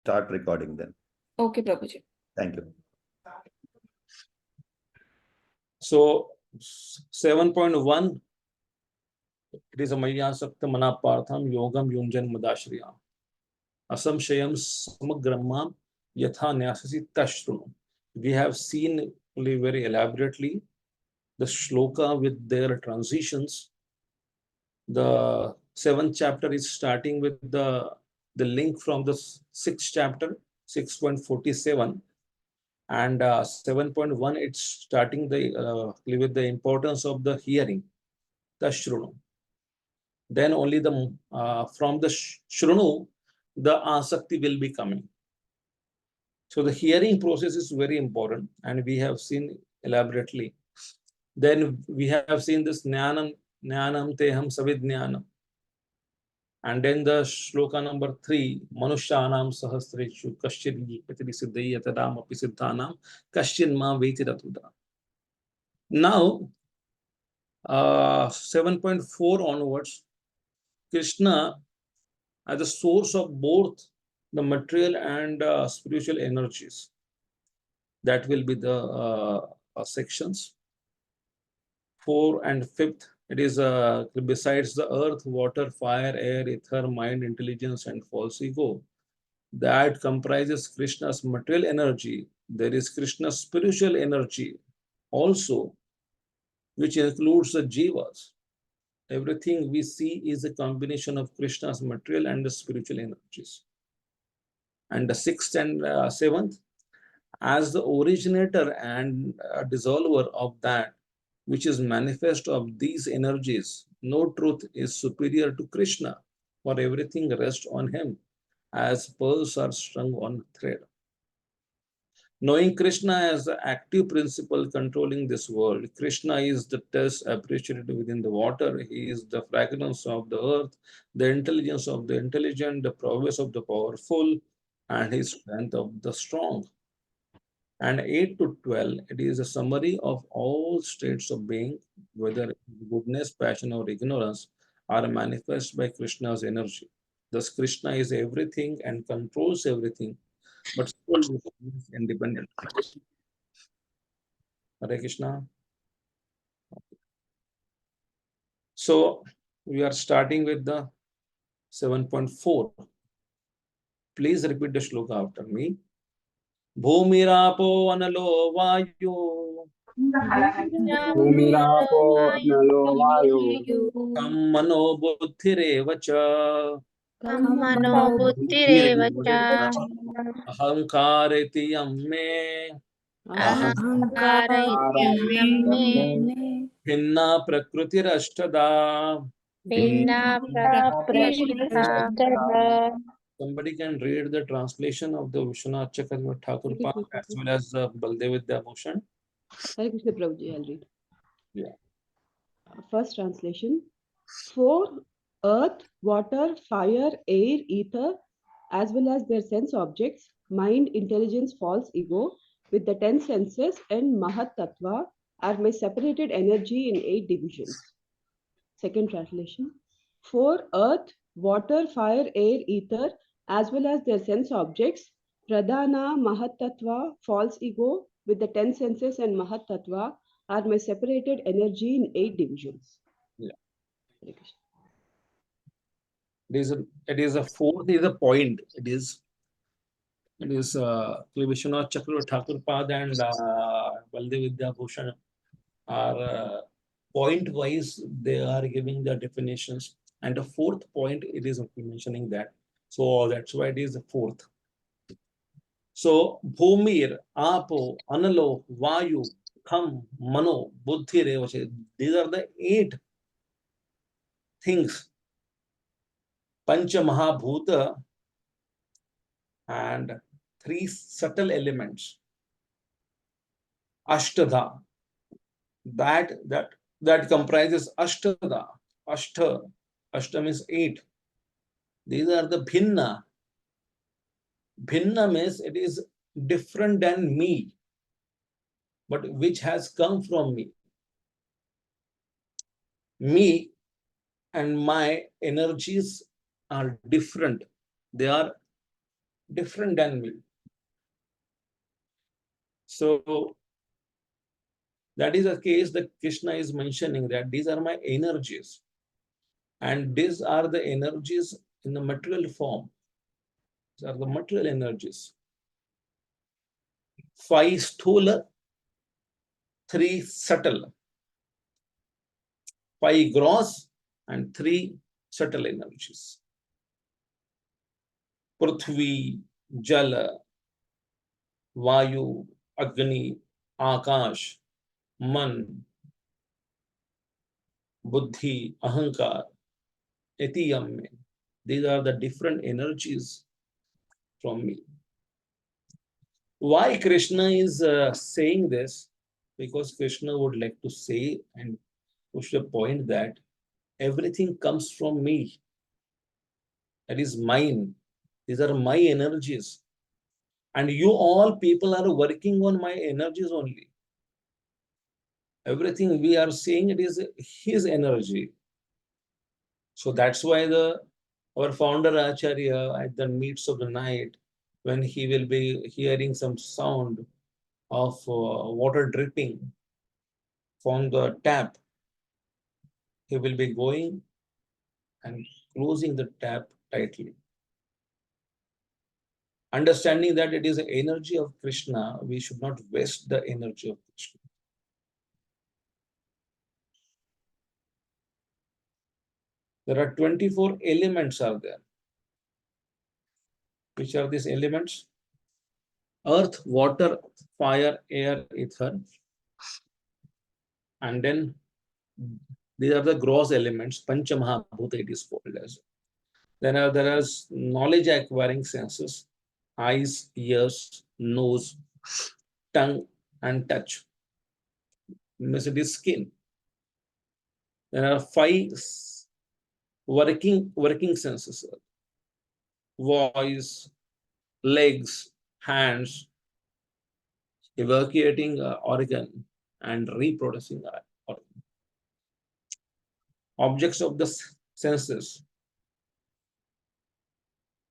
start recording then. Okay, Prabhuji. Thank you. So 7.1, it is a Maya Sakta Manapartham Yogam Yunjan Madashriyam. Asamshayam Samagrammam Yatha Nyasasi Tashrunu. We have seen very elaborately the shloka with their transitions. The 7th chapter is starting with the link from the 6th chapter, 6.47, and 7.1 it's starting with the importance of the hearing, the shrunu. Then only the from the shrunu the asakti will be coming. So the hearing process is very important, and we have seen elaborately. Then we have seen this jnanam teham savidnyanam. And then the shloka number 3, Manushanam sahasreshu kasyid yipatri siddhi yatadam api siddhanam kasyid ma veti ratuda. Now, 7.4 onwards, Krishna as the source of both the material and spiritual energies. That will be the sections. 4 and 5th, it is besides the earth, water, fire, air, ether, mind, intelligence, and false ego. That comprises Krishna's material energy. There is Krishna's spiritual energy also, which includes the jivas. Everything we see is a combination of Krishna's material and the spiritual energies. And the 6th and 7th, as the originator and dissolver of that which is manifest of these energies, no truth is superior to Krishna, for everything rests on him, as pearls are strung on thread. Knowing Krishna as the active principle controlling this world, Krishna is the taste appreciated within the water, he is the fragrance of the earth, the intelligence of the intelligent, the prowess of the powerful, and his strength of the strong. And 8 to 12, it is a summary of all states of being, whether goodness, passion, or ignorance, are manifest by Krishna's energy. Thus, Krishna is everything and controls everything, but still is independent. Hare Krishna. So, we are starting with the 7.4. Please repeat the shloka after me. Bhumirapo analo vayu भूमिरापो नलो वायु kam mano buddhirev cha Mano buddhirev cha ahankareti yamme ahankara ityam bhinna prakrutirashtada. Vinna prakrishta. Somebody can read the translation of the Vishwanath Chakravarti Thakur Park as well as Baldev Vidyabhushan. Hare Krishna Prabhuji, I'll read. Yeah. First translation. 4 earth, water, fire, air, ether, as well as their sense objects, mind, intelligence, false ego, with the 10 senses and Mahat Tattva are my separated energy in 8 divisions. Second translation. 4 earth, water, fire, air, ether, as well as their sense objects, Pradhana, Mahat Tattva, false ego, with the 10 senses and Mahat Tattva are my separated energy in 8 divisions. Yeah. Hare Krishna. It is a fourth is a point. It is Vishwanath Chakravarti Thakur Pad and Baldev Vidyabhushan are point wise, they are giving the definitions. And the fourth point, it is mentioning that. So that's why it is the fourth. So Bhumir, Apo, Analo, Vayu, Kham, Mano, Buddhi, Revache. These are the 8 things. Pancha Mahabhuta and 3 subtle elements. Ashtada. That comprises Ashtada. Ashta means 8. These are the Bhinna. Bhinna means it is different than me, but which has come from me. Me and my energies are different. They are different than me. So that is a case that Krishna is mentioning, that these are my energies, and these are the energies in the material form. These are the material energies. 5 sthula, 3 subtle, 5 gross, and 3 subtle energies. Prithvi, Jala, Vayu, Agni, Akash, Man, Buddhi, Ahankar, Etiyam. These are the different energies from me. Why Krishna is saying this? Because Krishna would like to say and push the point that everything comes from me. That is mine. These are my energies. And you all people are working on my energies only. Everything we are seeing, it is his energy. So that's why our founder Acharya at the midst of the night, when he will be hearing some sound of water dripping from the tap, he will be going and closing the tap tightly. Understanding that it is the energy of Krishna, we should not waste the energy of Krishna. There are 24 elements are there. Which are these elements? Earth, water, fire, air, ether. And then these are the gross elements, Pancha Mahabhuta it is called as. Then there are knowledge acquiring senses, eyes, ears, nose, tongue, and touch. Means it is skin. There are 5 working senses: voice, legs, hands, evacuating organ, and reproducing organ. Objects of the senses.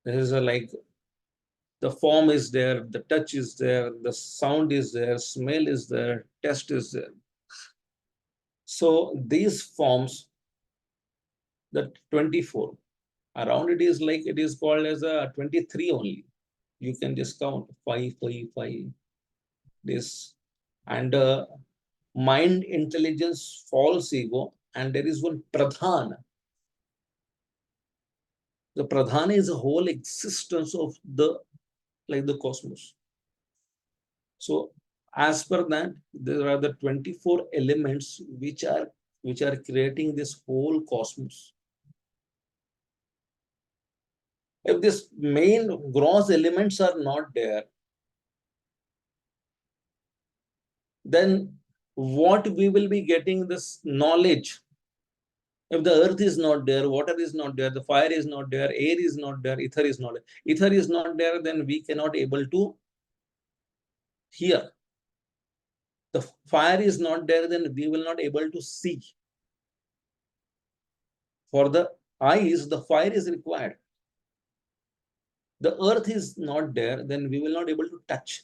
This is like the form is there, the touch is there, the sound is there, smell is there, taste is there. So these forms, the 24, around it is like it is called as a 23 only. You can just count 5, 5, 5. This and mind, intelligence, false ego, and there is one pradhana. The pradhana is the whole existence of the cosmos. So as per that, there are the 24 elements which are creating this whole cosmos. If these main gross elements are not there, then what we will be getting this knowledge? If the earth is not there, water is not there, the fire is not there, air is not there, ether is not there. Ether is not there, then we cannot able to hear. The fire is not there, then we will not able to see. For the eyes, the fire is required. The earth is not there, then we will not able to touch.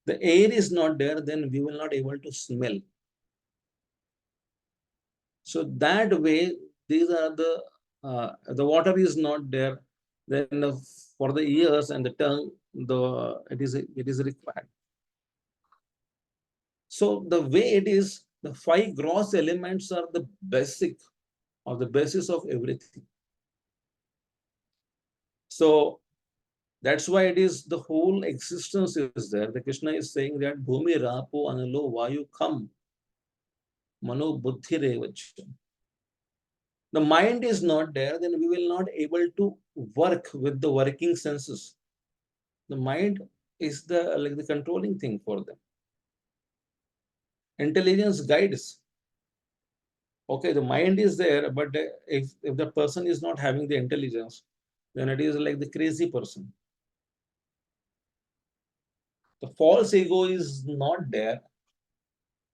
The air is not there, then we will not able to smell. So that way, these are the water is not there, then for the ears and the tongue, it is required. So the way it is, the 5 gross elements are the basic or the basis of everything. So that's why it is the whole existence is there. The Krishna is saying that Bhumi Rapo Analo Vayu Kham Mano Buddhi Revacha. The mind is not there, then we will not able to work with the working senses. The mind is the controlling thing for them. Intelligence guides. Okay, the mind is there, but if the person is not having the intelligence, then it is like the crazy person. The false ego is not there,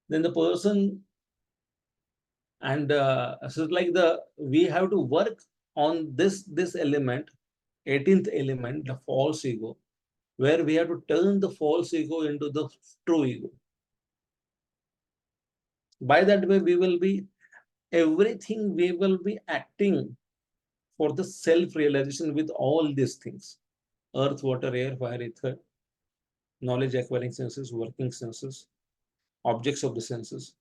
then the person, and so it's like we have to work on this element 18th element, the false ego, where we have to turn the false ego into the true ego. By that way, we will be everything, we will be acting for the self-realization with all these things: earth, water, air, fire, ether, knowledge acquiring senses, working senses, objects of the senses.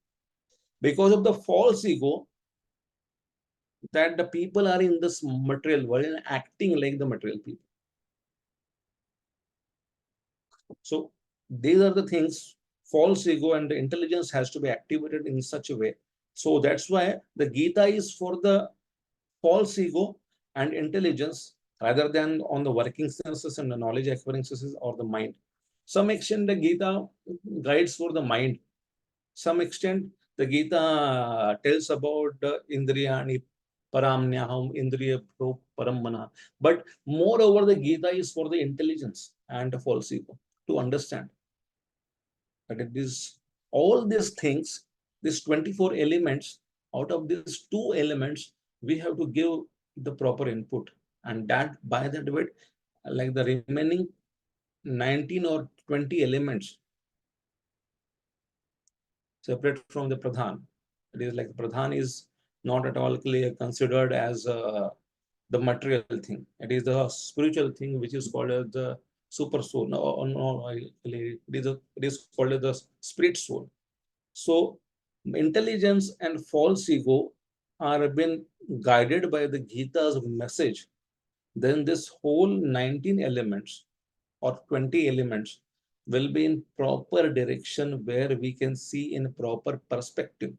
Because of the false ego, that the people are in this material world and acting like the material people. So these are the things, false ego and the intelligence has to be activated in such a way. So that's why the Gita is for the false ego and intelligence rather than on the working senses and the knowledge acquiring senses or the mind. Some extent the Gita guides for the mind. Some extent the Gita tells about the Indriyani Paramnyaham Indriya Paramana. But moreover, the Gita is for the intelligence and the false ego to understand that it is all these things, these 24 elements, out of these two elements, we have to give the proper input. And that by that way, like the remaining 19 or 20 elements separate from the Pradhan. It is like Pradhan is not at all clear, considered as the material thing. It is the spiritual thing which is called as the super soul. No, no, it is called as the spirit soul. So intelligence and false ego are been guided by the Gita's message. Then this whole 19 elements or 20 elements will be in proper direction where we can see in proper perspective.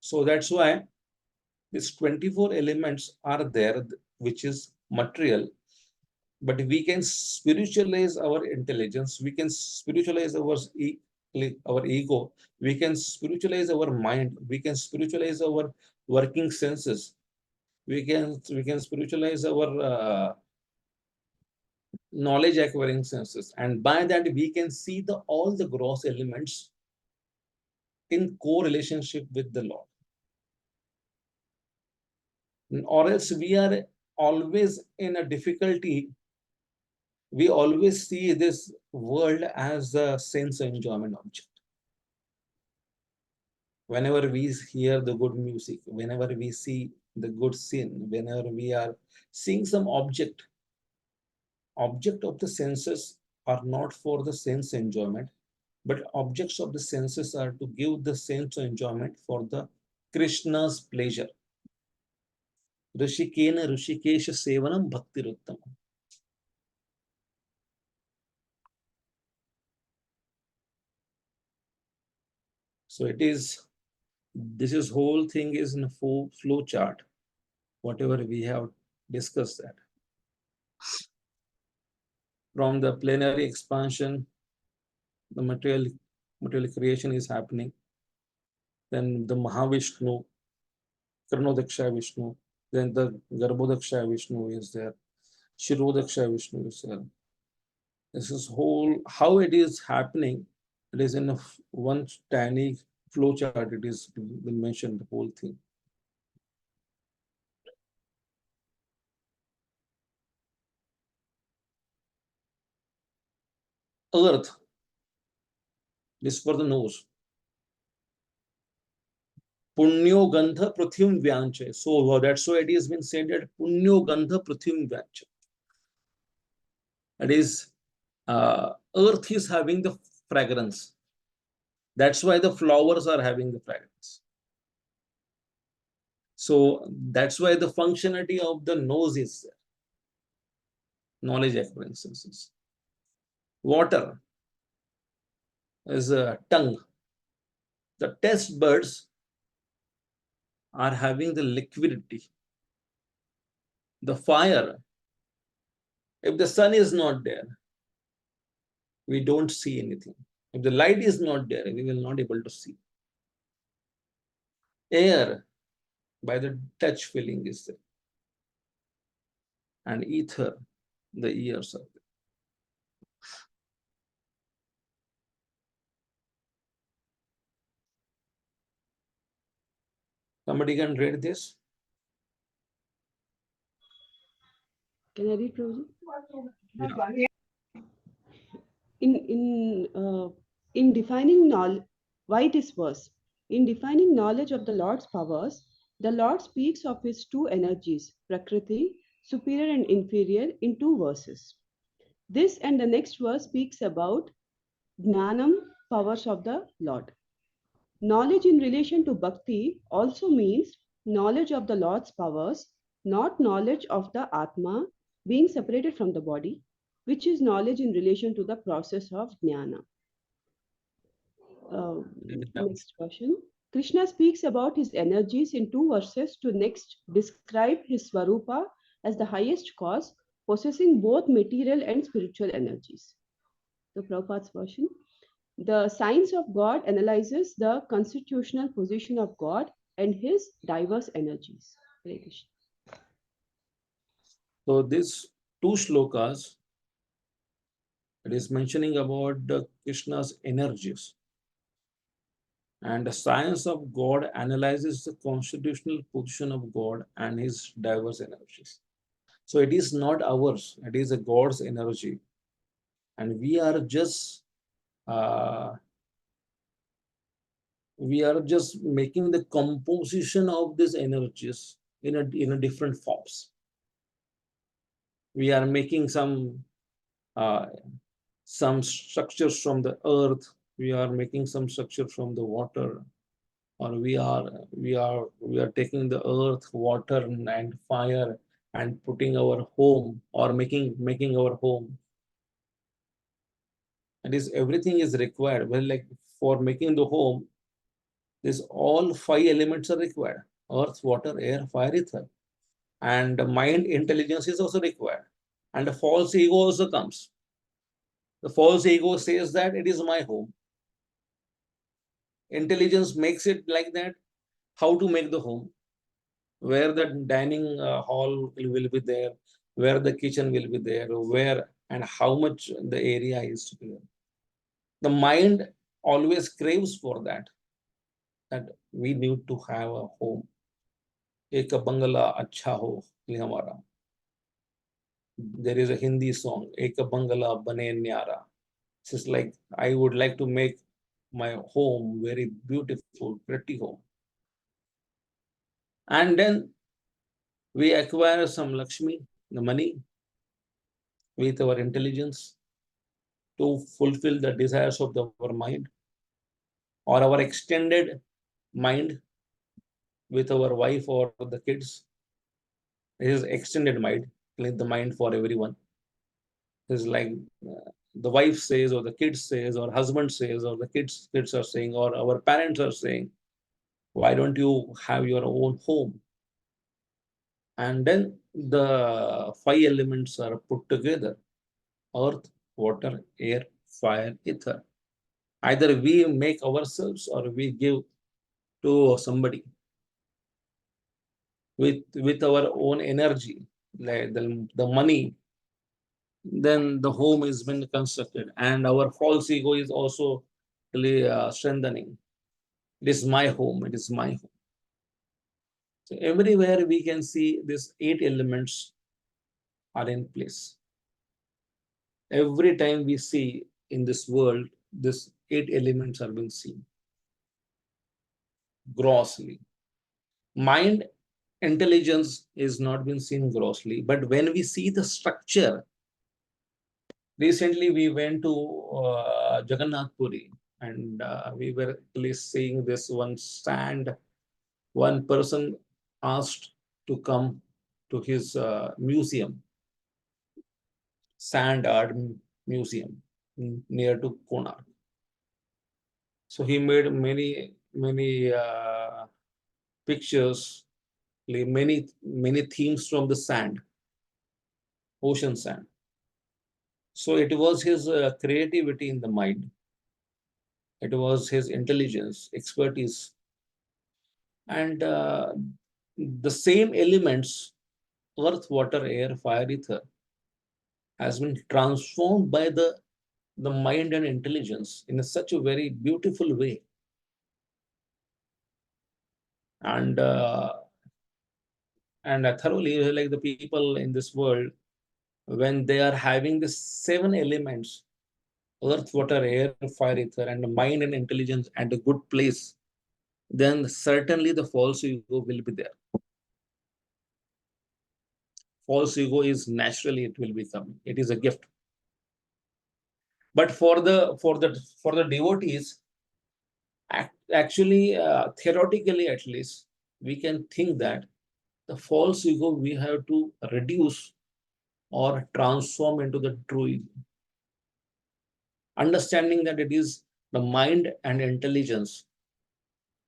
So that's why these 24 elements are there, which is material, but we can spiritualize our intelligence, we can spiritualize our ego, we can spiritualize our mind, we can spiritualize our working senses, we can spiritualize our knowledge acquiring senses, and by that we can see the all the gross elements in co-relationship with the Lord. Or else we are always in a difficulty. We always see this world as a sense enjoyment object. Whenever we hear the good music, whenever we see the good scene, whenever we are seeing some object of the senses are not for the sense enjoyment, but objects of the senses are to give the sense enjoyment for the Krishna's pleasure. Rishikena Rishikesha Sevanam Bhakti Ruttam. So it is, this is whole thing is in a full flow chart, whatever we have discussed that. From the plenary expansion, the material creation is happening. Then the Mahavishnu, Karnodaksha Vishnu, then the Garbhodaksha Vishnu is there, Shirodaksha Vishnu is there. This is whole, how it is happening, it is in a one tiny flow chart, it is been mentioned, the whole thing. Earth, this for the nose. Punyo Gandha Prathim Vyancha. So that's why it has been said that Punyo Gandha Prathim Vyancha. That is, earth is having the fragrance. That's why the flowers are having the fragrance. So that's why the functionality of the nose is there. Knowledge acquiring senses. Water is a tongue. The taste buds are having the liquidity. The fire, if the sun is not there, we don't see anything. If the light is not there, we will not able to see. Air, by the touch feeling is there. And ether, the ears are there. Somebody can read this? Can I read, Prabhuji? Yeah. In defining knowledge, why this verse? In defining knowledge of the Lord's powers, the Lord speaks of his two energies, Prakriti, superior and inferior, in two verses. This and the next verse speaks about Jnanam, powers of the Lord. Knowledge in relation to Bhakti also means knowledge of the Lord's powers, not knowledge of the Atma being separated from the body, which is knowledge in relation to the process of Jnana. Next question. Krishna speaks about his energies in two verses to next describe his Swarupa as the highest cause, possessing both material and spiritual energies. The Prabhupada's version. The science of God analyzes the constitutional position of God and his diverse energies. Hare Krishna. So these two shlokas, it is mentioning about the Krishna's energies. And the science of God analyzes the constitutional position of God and his diverse energies. So it is not ours, it is a God's energy. And uh, we are just making the composition of these energies in a different forms. We are making uh, some structures from the earth. We are making some structure from the water, or we are taking the earth, water, and fire and putting our home, or making our home. And is everything is required. Well, like for making the home, this all five elements are required: earth, water, air, fire, ether. And the mind intelligence is also required. And the false ego also comes. The false ego says that it is my home. Intelligence makes it like that. How to make the home? Where the dining hall will be there, where the kitchen will be there, where and how much the area is to be there. The mind always craves for that we need to have a home. एक बंगला अच्छा हो ये हमारा. There is a Hindi song, एक बंगला बने न्यारा. It's just like I would like to make my home very beautiful, pretty home. And then we acquire some Lakshmi, the money, with our intelligence to fulfill the desires of our mind, or our extended mind with our wife or the kids. This is extended mind, like the mind for everyone. It's like the wife says, or the kids says, or husband says, or the kids are saying, or our parents are saying, why don't you have your own home? And then the five elements are put together: earth, water, air, fire, ether. Either we make ourselves or we give to somebody with our own energy, like the money. Then the home is been constructed, and our false ego is also really strengthening. It is my home. It is my home. So everywhere we can see these eight elements are in place. Every time we see in this world, these eight elements are being seen grossly. Mind intelligence is not been seen grossly, but when we see the structure, recently we went to Jagannath Puri, and we were actually seeing this one stand. One person asked to come to his museum, sand art museum near to Konark. So he made many pictures, many themes from the sand, ocean sand. So it was his creativity in the mind. It was his intelligence, expertise, and the same elements: earth, water, air, fire, ether, has been transformed by the mind and intelligence in such a very beautiful way. And thoroughly, like the people in this world, when they are having the 7 elements, earth, water, air, fire, ether, and mind and intelligence, and a good place, then certainly the false ego will be there. False ego is naturally, it will become. It is a gift. But for the devotees, actually, theoretically at least, we can think that the false ego we have to reduce or transform into the true ego. Understanding that it is the mind and intelligence.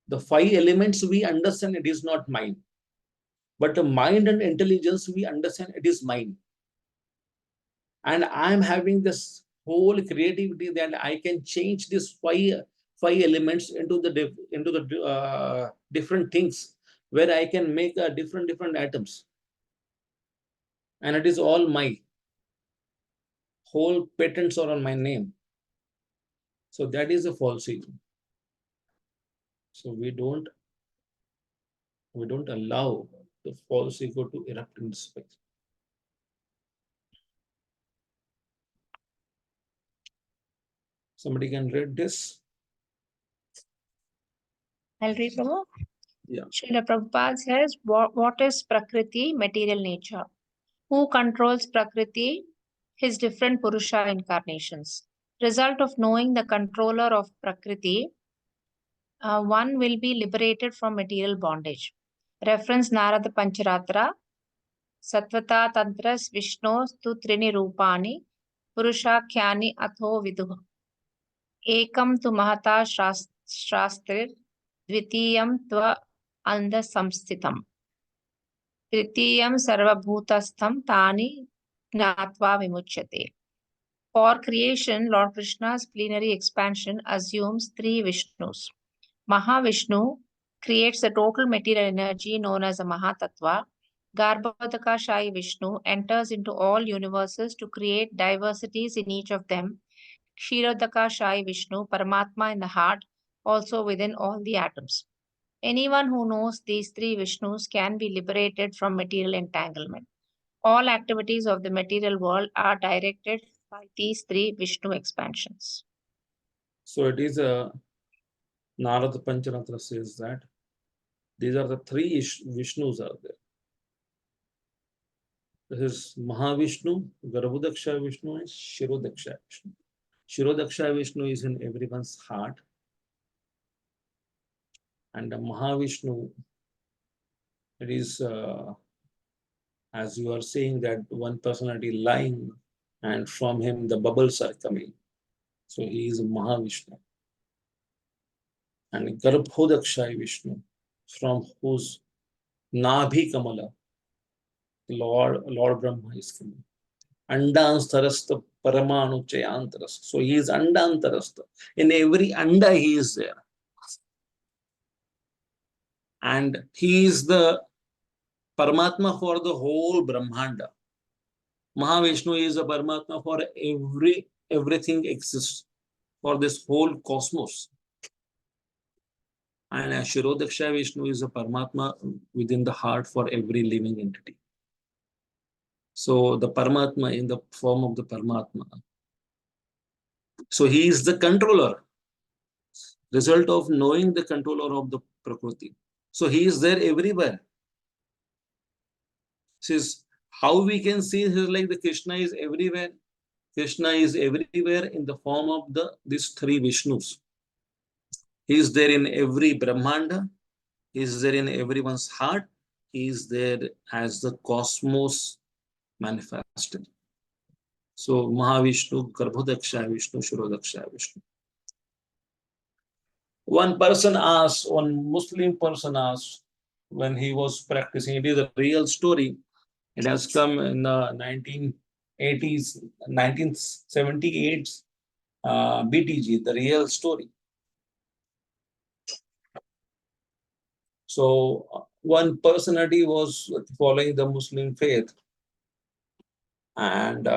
The 5 elements we understand it is not mine. But the mind and intelligence we understand it is mine. And I am having this whole creativity that I can change these five elements into the different things where I can make different atoms, and it is all my whole patents are on my name. So that is a false ego. So we don't allow the false ego to erupt in space. Somebody can read this. I'll read, Prabhu. Yeah. Srila Prabhupada says, what is Prakriti? Material nature. Who controls Prakriti? His different Purusha incarnations. Result of knowing the controller of Prakriti, one will be liberated from material bondage. Reference Narada Pancharatra, Satvata Tantras Vishno tu Trini Rupani, Purushakyani Atho Viduh. Ekam tu Mahata Shastrir, Dvitiyam tva Anda Samstitam. Tritiyam Sarvabhutastham Tani Gnatva Vimuchyate. For creation, Lord Krishna's plenary expansion assumes 3 Vishnus. Mahavishnu creates the total material energy known as a Mahatattva. Garbhodaka Shai Vishnu enters into all universes to create diversities in each of them. Kshirodaka Shai Vishnu, Paramatma in the heart, also within all the atoms. Anyone who knows these 3 Vishnus can be liberated from material entanglement. All activities of the material world are directed by these 3 Vishnu expansions. So it is a Narada Pancharatra says that these are the 3 Vishnus are there. This is Mahavishnu, Garbhodaksha Vishnu, and Shirodaksha Vishnu. Shirodaksha Vishnu is in everyone's heart. And the Mahavishnu, it is, as you are saying, that one personality lying, and from him the bubbles are coming. So he is Mahavishnu. And Garbhodaksha Vishnu, from whose Nabhi Kamala, Lord Brahma is coming. Andantarastha Paramanu Chayantarastha. So he is Andantarastha. In every Anda he is there. And he is the Paramatma for the whole Brahmanda. Mahavishnu is a Paramatma for everything exists, for this whole cosmos. And Shirodaksha Vishnu is a Paramatma within the heart for every living entity. So the Paramatma in the form of the Paramatma. So he is the controller, result of knowing the controller of the Prakriti. So he is there everywhere. Says how we can see here like the Krishna is everywhere. Krishna is everywhere in the form of these 3 Vishnus. He is there in every Brahmanda. He is there in everyone's heart. He is there as the cosmos manifested. So Mahavishnu, Garbhodaksha Vishnu, Shirodaksha Vishnu. One Muslim person asked when he was practicing, it is a real story. It has come in the 1980s, 1978 BTG, the real story. So one personality was following the Muslim faith, and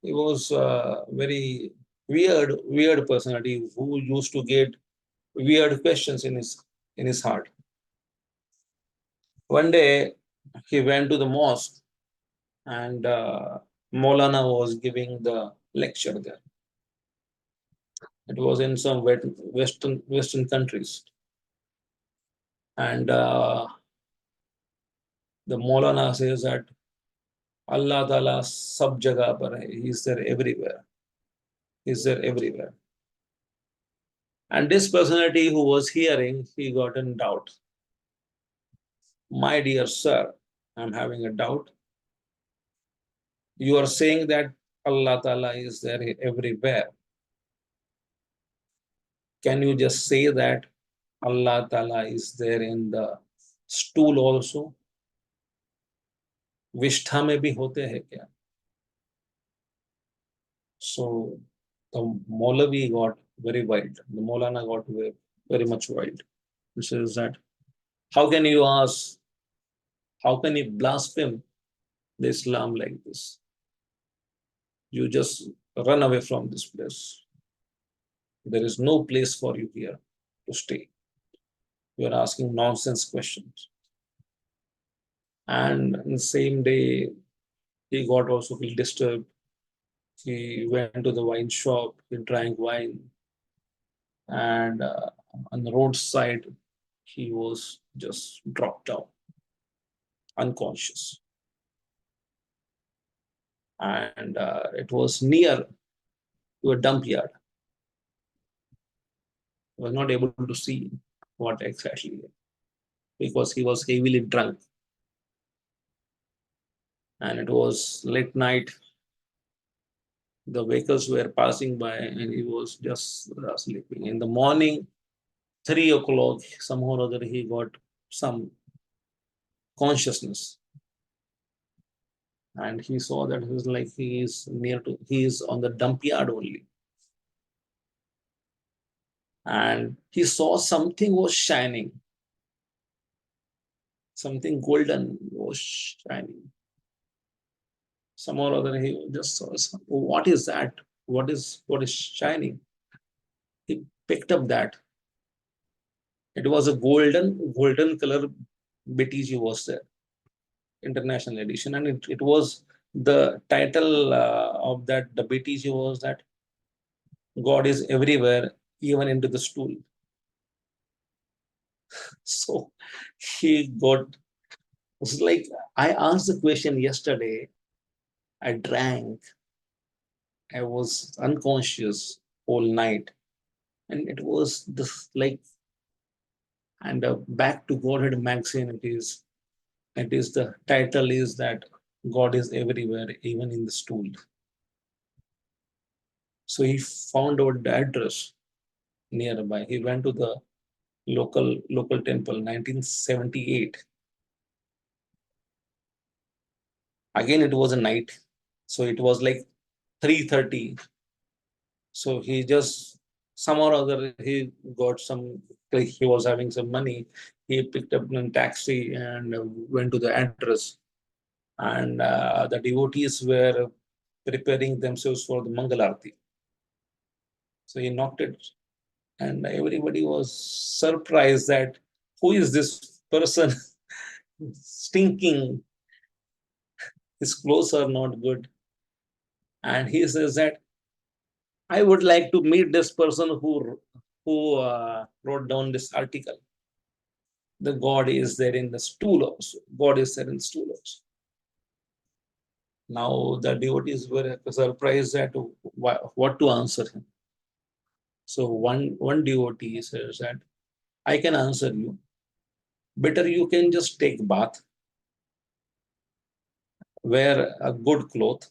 he was a very weird personality who used to get weird questions in his heart. One day he went to the mosque and Maulana was giving the lecture there. It was in some Western countries, and the Maulana says that Allah Ta'ala sab jagah par hai. He is there everywhere. He is there everywhere. And this personality who was hearing, he got in doubt. My dear sir, I'm having a doubt. You are saying that Allah Ta'ala is there everywhere. Can you just say that Allah Ta'ala is there in the stool also? विष्ठा में भी होते हैं क्या? So the Maulavi got very wild. The Maulana got very much wild. He says that, how can you ask, how can you blaspheme the Islam like this? You just run away from this place. There is no place for you here to stay. You are asking nonsense questions. And in the same day, he got also disturbed. He went to the wine shop, he drank wine, and on the roadside, he was just dropped down, unconscious. And it was near to a dump yard. He was not able to see what exactly, because he was heavily drunk. And it was late night. The vehicles were passing by, and he was just sleeping. In the morning, 3 o'clock, somehow or other, he got some consciousness. And he saw that he is on the dump yard only. And he saw something was shining. Something golden was shining. Somehow or other, he just saw, what is that? What is shining? He picked up that. It was a golden color BTG was there, international edition, and it was the title of that, the BTG was that God is everywhere, even into the stool. So he got, it's like, I asked the question yesterday, I drank, I was unconscious all night, and it was this like, and Back to Godhead magazine, it is the title is that God is everywhere, even in the stool. So he found out the address nearby. He went to the local temple, 1978. Again, it was a night, so it was like 3:30. So he just somehow or other he got some. Like he was having some money. He picked up a taxi and went to the address. And the devotees were preparing themselves for the Mangal Arati. So he knocked it, and everybody was surprised that who is this person stinking? His clothes are not good. And he says that I would like to meet this person who wrote down this article. The God is there in the stool also. God is there in the stool also. Now the devotees were surprised at what to answer him. So one devotee says that I can answer you. Better you can just take bath, wear a good cloth.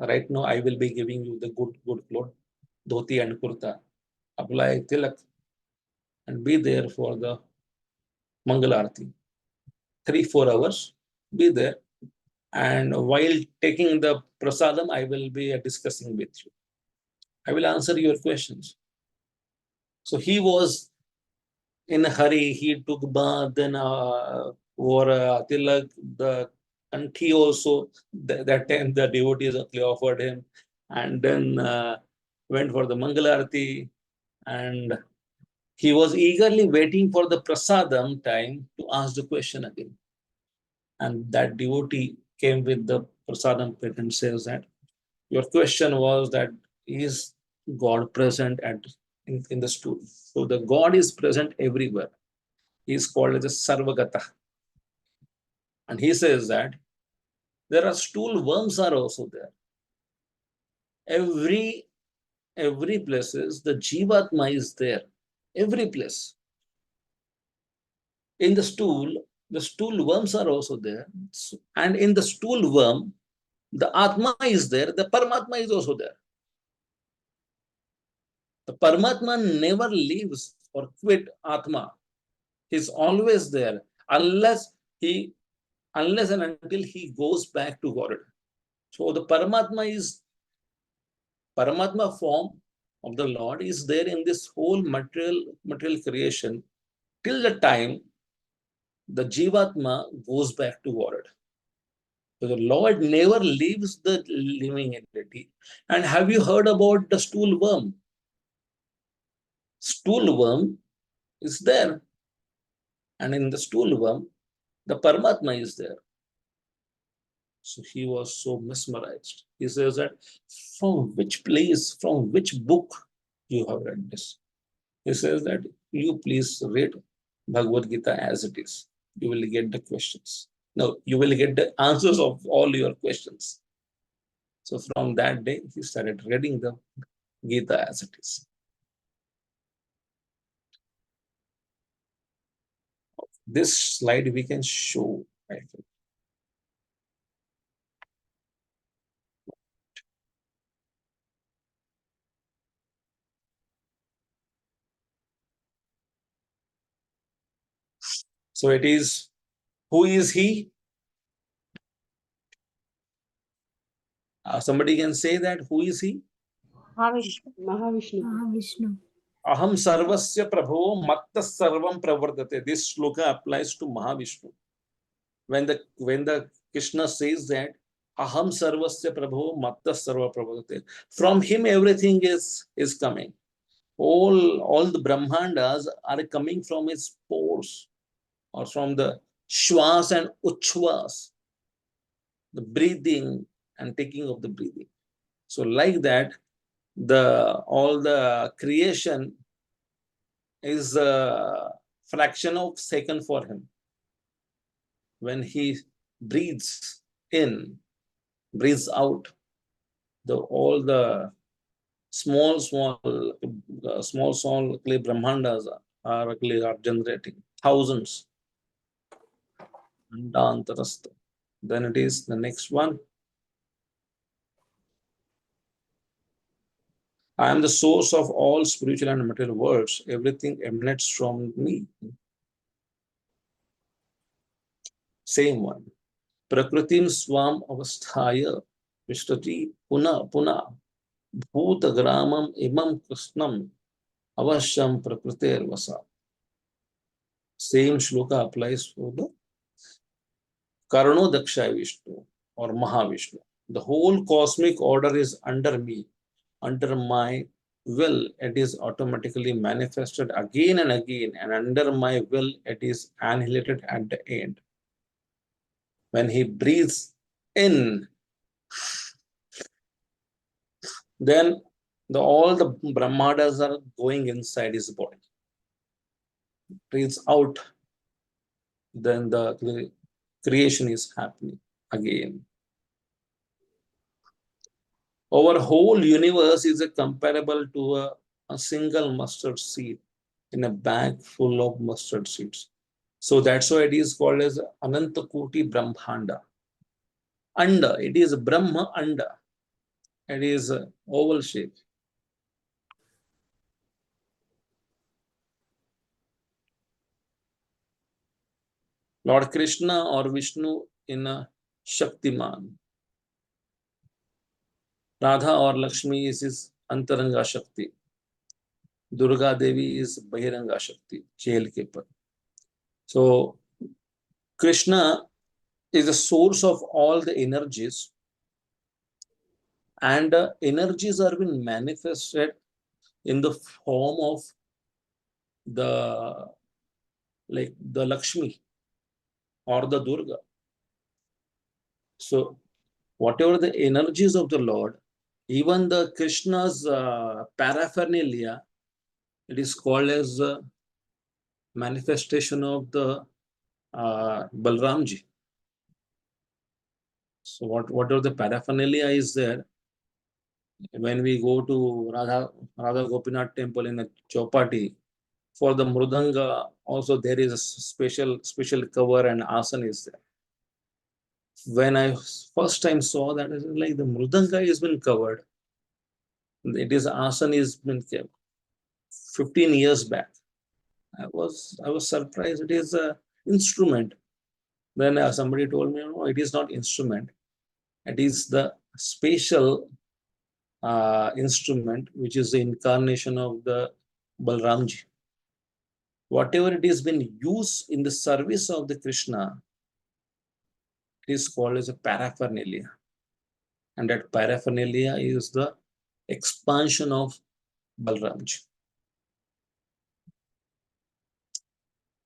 Right now I will be giving you the good cloth, dhoti and kurta. Apply tilak and be there for the Mangal Arati. 3-4 hours, be there. And while taking the prasadam, I will be discussing with you. I will answer your questions. So he was in a hurry. He took bath, then wore tilak, the kanthi also. That time the devotees offered him, and then went for the Mangal Arati, and he was eagerly waiting for the prasadam time to ask the question again. And that devotee came with the Prasadam patent says that your question was that is God present in the stool? So the God is present everywhere. He is called as a Sarvagata. And he says that there are stool worms are also there. Every places the Jivatma is there. Every place. In the stool worms are also there. And in the stool worm, the Atma is there, the Paramatma is also there. The Paramatma never leaves or quit Atma. He's always there he unless and until he goes back to God. So the Paramatma form of the Lord is there in this whole material creation till the time the Jivatma goes back to God. So the Lord never leaves the living entity. And have you heard about the stool worm? Stool worm is there. And in the stool worm, the Paramatma is there. So he was so mesmerized. He says that from which place, from which book you have read this? He says that you please read Bhagavadgita as it is. You will get the questions. No, you will get the answers of all your questions. So from that day, he started reading the Gita as it is. This slide we can show, I think. So it is, who is he? Somebody can say that, who is he? Mahavishnu. Mahavishnu. Mahavishnu. Aham sarvasya prabho matta sarvam pravardate. This shloka applies to Mahavishnu. When the Krishna says that Aham sarvasya prabho matta sarva pravardate, from him everything is coming. All the Brahmandas are coming from his pores or from the shwas and uchvas, the breathing and taking of the breathing. So like that, all the creation is a fraction of second for him. When he breathes in, breathes out, all the small clay brahmandas are generating thousands. Ananta. Then it is the next one. I am the source of all spiritual and material worlds. Everything emanates from me. Same one. Prakritim swam avasthaya vishtati puna puna bhutagramam imam krishnam avashyam prakriter vasa. Same shloka applies for the Karanodaksha Vishnu or Mahavishnu. The whole cosmic order is under me, under my will. It is automatically manifested again and again, and under my will, it is annihilated at the end. When he breathes in, then all the Brahmadas are going inside his body. Breathes out, then the creation is happening again. Our whole universe is comparable to a single mustard seed in a bag full of mustard seeds. So that's why it is called as Ananta Koti Brahmanda. Anda, it is Brahma Anda. It is oval shape. Lord Krishna or Vishnu in a Shaktiman. Radha or Lakshmi is his Antaranga Shakti. Durga Devi is Bahiranga Shakti, jail keeper. So Krishna is the source of all the energies, and energies are being manifested in the form of the Lakshmi or the Durga. So whatever the energies of the Lord, even the Krishna's paraphernalia, it is called as manifestation of the Balramji. So whatever the paraphernalia is there, when we go to Radha Gopinath temple in the Chowpatty, for the Mridanga, also there is a special cover and asan is there. When I first time saw that, it was like the Mridanga has been covered. It is asan is been kept 15 years back. I was surprised. It is a instrument. Then somebody told me, no, it is not instrument. It is the special instrument, which is the incarnation of the Balramji. Whatever it has been used in the service of the Krishna, it is called as a paraphernalia. And that paraphernalia is the expansion of Balramji.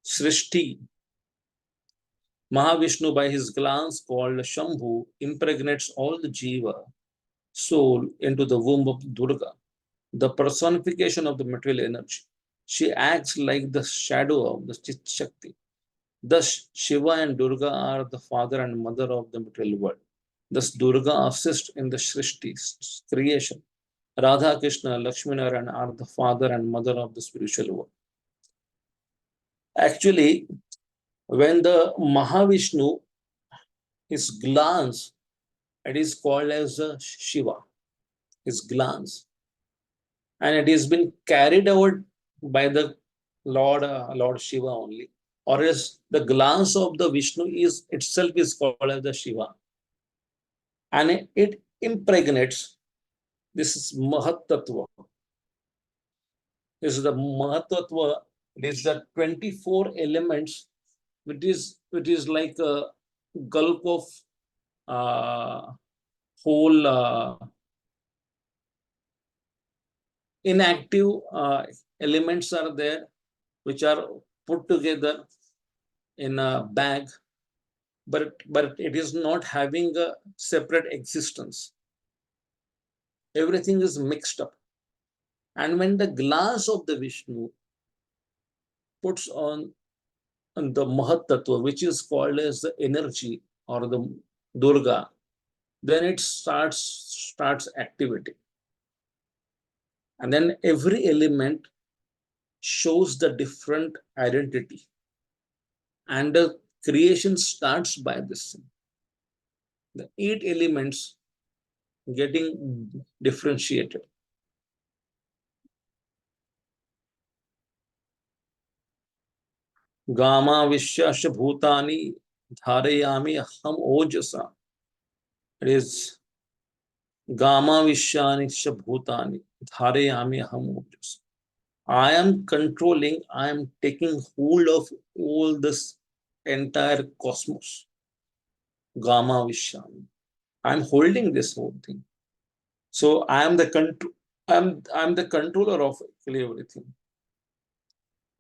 Srishti. Mahavishnu, by his glance called Shambhu, impregnates all the Jiva soul into the womb of Durga, the personification of the material energy. She acts like the shadow of the Chit Shakti. Thus, Shiva and Durga are the father and mother of the material world. Thus, Durga assists in the Srishti's creation. Radha, Krishna, Lakshmi Narayan are the father and mother of the spiritual world. Actually, when the Mahavishnu, his glance, it is called as Shiva, his glance. And it has been carried out by the Lord Shiva only. Or else the glance of the Vishnu is itself is called as the Shiva. And it impregnates. This is Mahat Tattva. This is the Mahat Tattva. It is the 24 elements, which is like a gulp of whole inactive elements are there, which are put together in a bag, but it is not having a separate existence. Everything is mixed up. And when the glass of the Vishnu puts on the Mahat Tattva, which is called as the energy or the Durga, then it starts activity. And then every element shows the different identity. And the creation starts by this. The 8 elements getting differentiated. Gama Vishyasya Bhutani Dharayami Ham Ojasa. It is Gama Vishyanisha Bhutani Dharayami Ham Ojasa. I am controlling, I am taking hold of all this entire cosmos. Gama Vishyami. I am holding this whole thing. So I am I'm the controller of everything.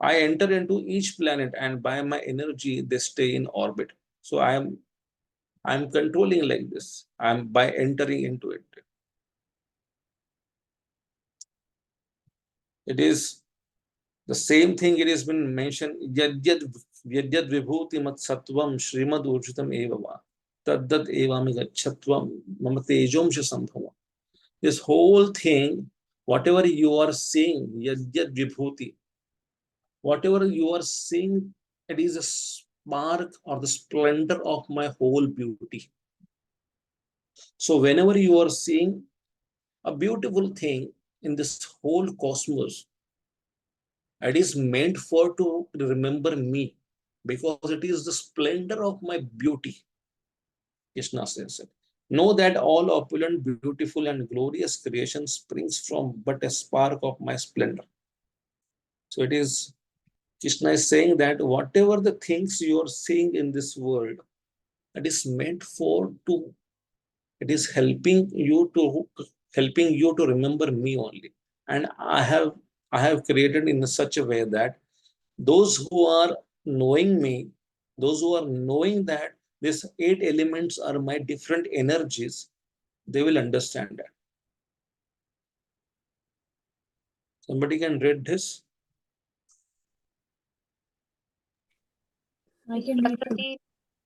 I enter into each planet, and by my energy they stay in orbit. So I'm controlling like this. I'm by entering into it. It is the same thing. It has been mentioned. Yadyad vibhuti mat sattvam shrimad urjitam evava taddad evami gachatvam mama tejom sambhava. This whole thing, whatever you are seeing, yadyad vibhuti, whatever you are seeing, it is a spark or the splendor of my whole beauty. So whenever you are seeing a beautiful thing in this whole cosmos, it is meant for to remember me, because it is the splendor of my beauty. Krishna says it. Know that all opulent, beautiful, and glorious creation springs from but a spark of my splendor. So it is, Krishna is saying that whatever the things you are seeing in this world, it is meant for to, it is helping you to remember me only. And I have created in such a way that those who are knowing me, those who are knowing that these 8 elements are my different energies, they will understand that. Somebody can read this? I can read. Prakriti,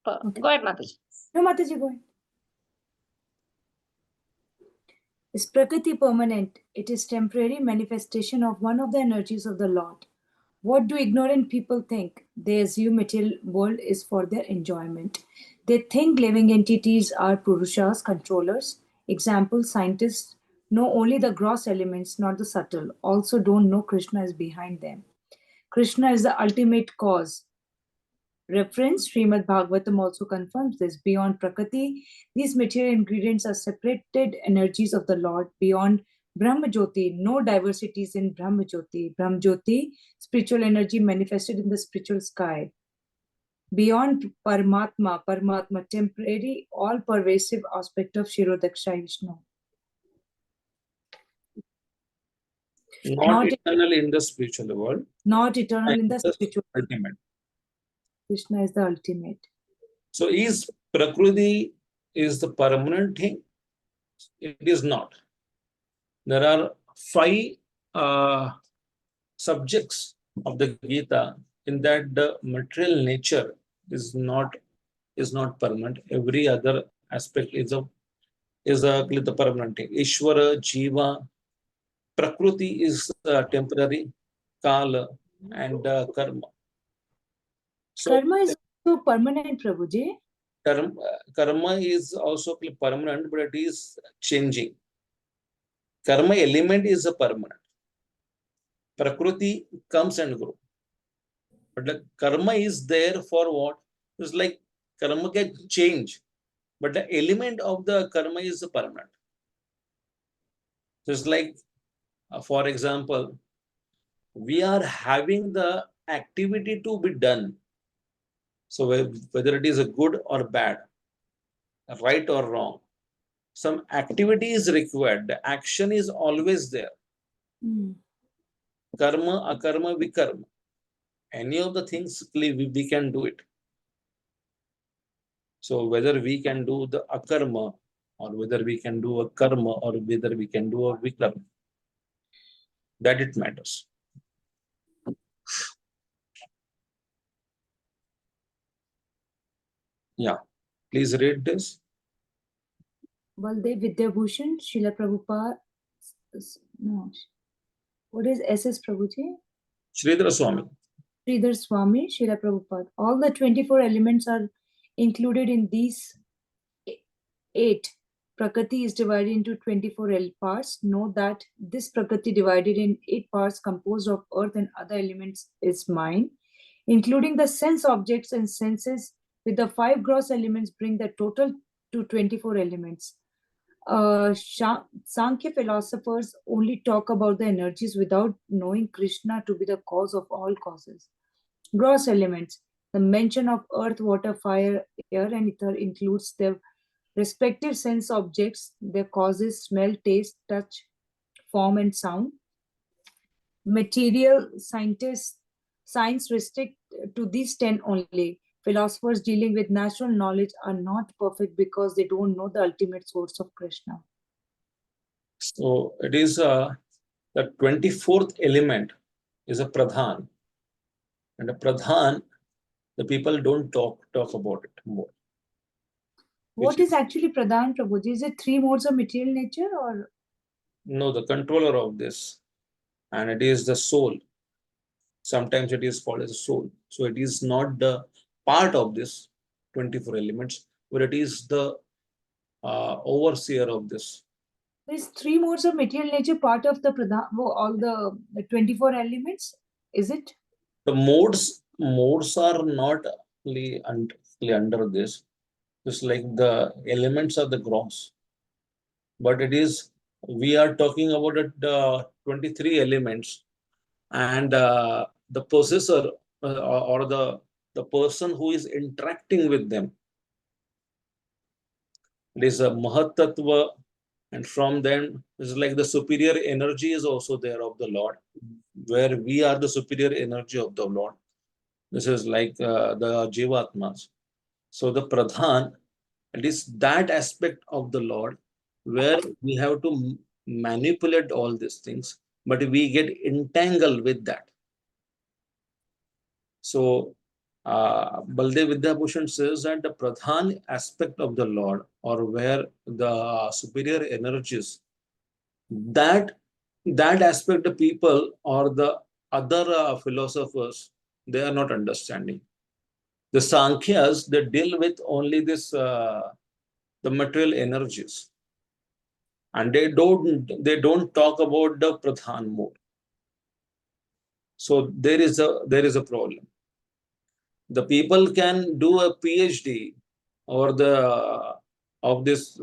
Okay. go ahead, Mataji. No, Mataji, go ahead. Is Prakriti permanent? It is temporary manifestation of one of the energies of the Lord. What do ignorant people think? They assume material world is for their enjoyment. They think living entities are Purushas, controllers. Example, scientists know only the gross elements, not the subtle. Also don't know Krishna is behind them. Krishna is the ultimate cause. Reference Srimad Bhagavatam also confirms this. Beyond Prakriti, these material ingredients are separated energies of the Lord. Beyond Brahmajyoti, no diversities in Brahmajyoti. Brahmajyoti, spiritual energy manifested in the spiritual sky. Beyond Paramatma, temporary, all-pervasive aspect of Shirodaksha Vishnu. Not eternal in the spiritual world. Not eternal in the The spiritual. ultimate. Krishna is the ultimate. So is Prakriti is the permanent thing? It is not. There are 5 subjects of the Gita in that the material nature is not permanent. Every other aspect is the permanent thing. Ishvara, Jiva, Prakriti is temporary, Kala, and Karma. So Karma is also permanent, Prabhuji. karma is also permanent, but it is changing. Karma element is a permanent. Prakriti comes and goes. But the karma is there for what? It's like karma can change, but the element of the karma is permanent. Just like, for example, we are having the activity to be done. So whether it is a good or bad, right or wrong, some activity is required. The action is always there. Karma, akarma, vikarma. Any of the things we can do it. So whether we can do the akarma, or whether we can do a karma, or whether we can do a vikarma, that it matters. Yeah, please read this. Baldev Vidyabhushan, Srila Prabhupada. No. What is SS Prabhuji? Sridhar Swami. Sridhar Swami, Srila Prabhupada. All the 24 elements are included in these 8. Prakriti is divided into 24 parts. Note that this Prakriti divided in 8 parts composed of earth and other elements is mind, including the sense objects and senses with the 5 gross elements bring the total to 24 elements. Sankhya philosophers only talk about the energies without knowing Krishna to be the cause of all causes. Gross elements. The mention of earth, water, fire, air, and ether includes their respective sense objects, their causes, smell, taste, touch, form, and sound. Material science restrict to these 10 only. Philosophers dealing with natural knowledge are not perfect because they don't know the ultimate source of Krishna. So it is the 24th element is a pradhan, and a pradhan, the people don't talk about it more. What is actually Pradhan Prabhuji? Is it 3 modes of material nature or? No, the controller of this, and it is the soul. Sometimes it is called as a soul. So it is not the part of this 24 elements, but it is the overseer of this. Is 3 modes of material nature part of the Pradhan, all the 24 elements? Is it? The modes are not under this. Just like the elements are the gross, but it is, we are talking about the 23 elements, and the possessor or the person who is interacting with them, it is a Mahat Tattva, and from them it's like the superior energy is also there of the Lord, where we are the superior energy of the Lord. This is like the Jivatmas. So the Pradhan, it is that aspect of the Lord where we have to manipulate all these things, but we get entangled with that. So Baldev Vidyabhushan says that the Pradhan aspect of the Lord, or where the superior energies, that that aspect the people or the other philosophers, they are not understanding. The Sankhyas, they deal with only this the material energies, and they don't talk about the Pradhan mode. So there is a problem. The people can do a PhD over the of this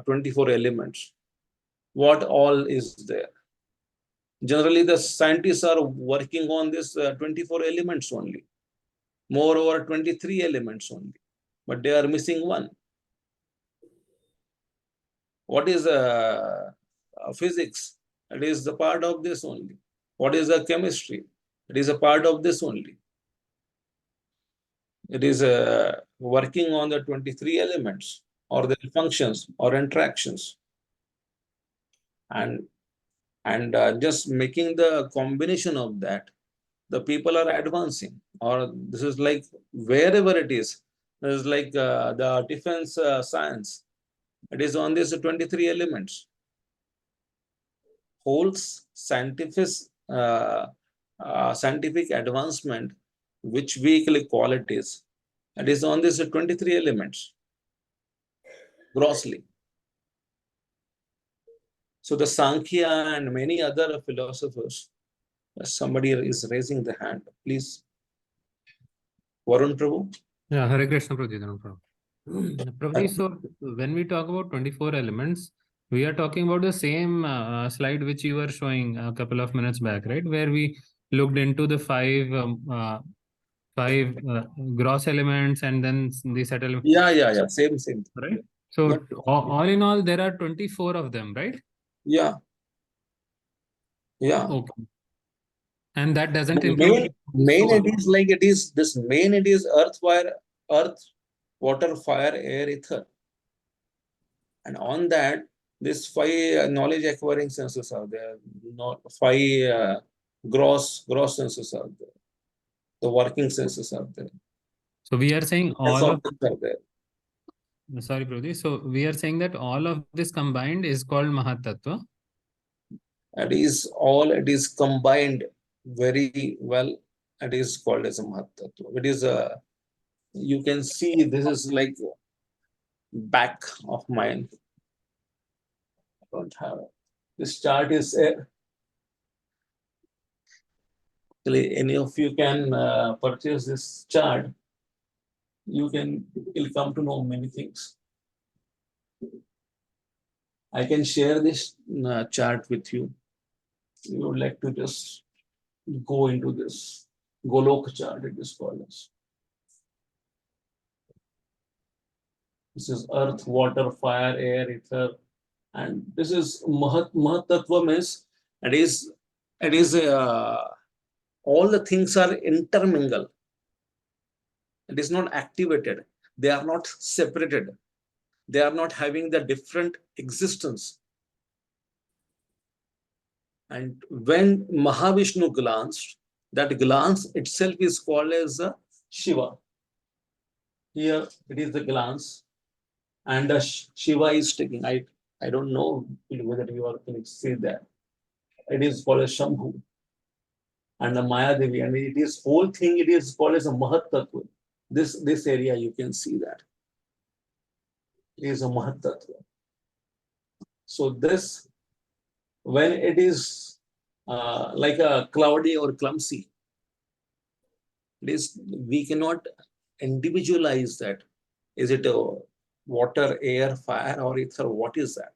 24 elements. What all is there? Generally, the scientists are working on this 24 elements only. Moreover, 23 elements only, but they are missing one. What is physics? It is the part of this only. What is the chemistry? It is a part of this only. It is working on the 23 elements or their functions or interactions, and just making the combination of that, the people are advancing. Or this is like wherever it is, this is like the defense science. It is on these 23 elements. Whole scientific uh, scientific advancement, which we call it is, it is on these 23 elements grossly. So the Sankhya and many other philosophers, somebody is raising the hand. Please, Varun Prabhu. Yeah, Hare Krishna, Prabhuji, no problem. Prabhuji, so when we talk about 24 elements, we are talking about the same slide which you were showing a couple of minutes back, right? Where we looked into the five gross elements and then the set elements. Yeah. Same. Right. So Not- all in all, there are 24 of them, right? Yeah. Okay. And that doesn't The include main soul. it is like it is this main it is earth, water, fire, air, ether. And on that, this five knowledge acquiring senses are there. Not five gross senses are there. The working senses are there. So we are saying Yes, all of, objects are there. sorry, Prabhuji. So we are saying that all of this combined is called Mahatattva. It is combined very well. It is called as a Mahatattva. It is a, you can see this is like back of mine. I don't have it. This chart is actually any of you can purchase this chart. You'll come to know many things. I can share this chart with you. You would like to just go into this Golok chart, it is called as. This is earth, water, fire, air, ether, and this is Mahatattva means it is all the things are intermingled. It is not activated. They are not separated. They are not having the different existence. And when Mahavishnu glanced, that glance itself is called as Shiva. Here it is the glance, and Shiva is taking. I don't know whether you are can see that. It is called as Shambhu and the Maya Devi, and it is whole thing. It is called as a Mahatattva. This area you can see that it is a Mahatattva. So this, when it is like a cloudy or clumsy, it is, we cannot individualize that. Is it a water, air, fire, or ether? What is that?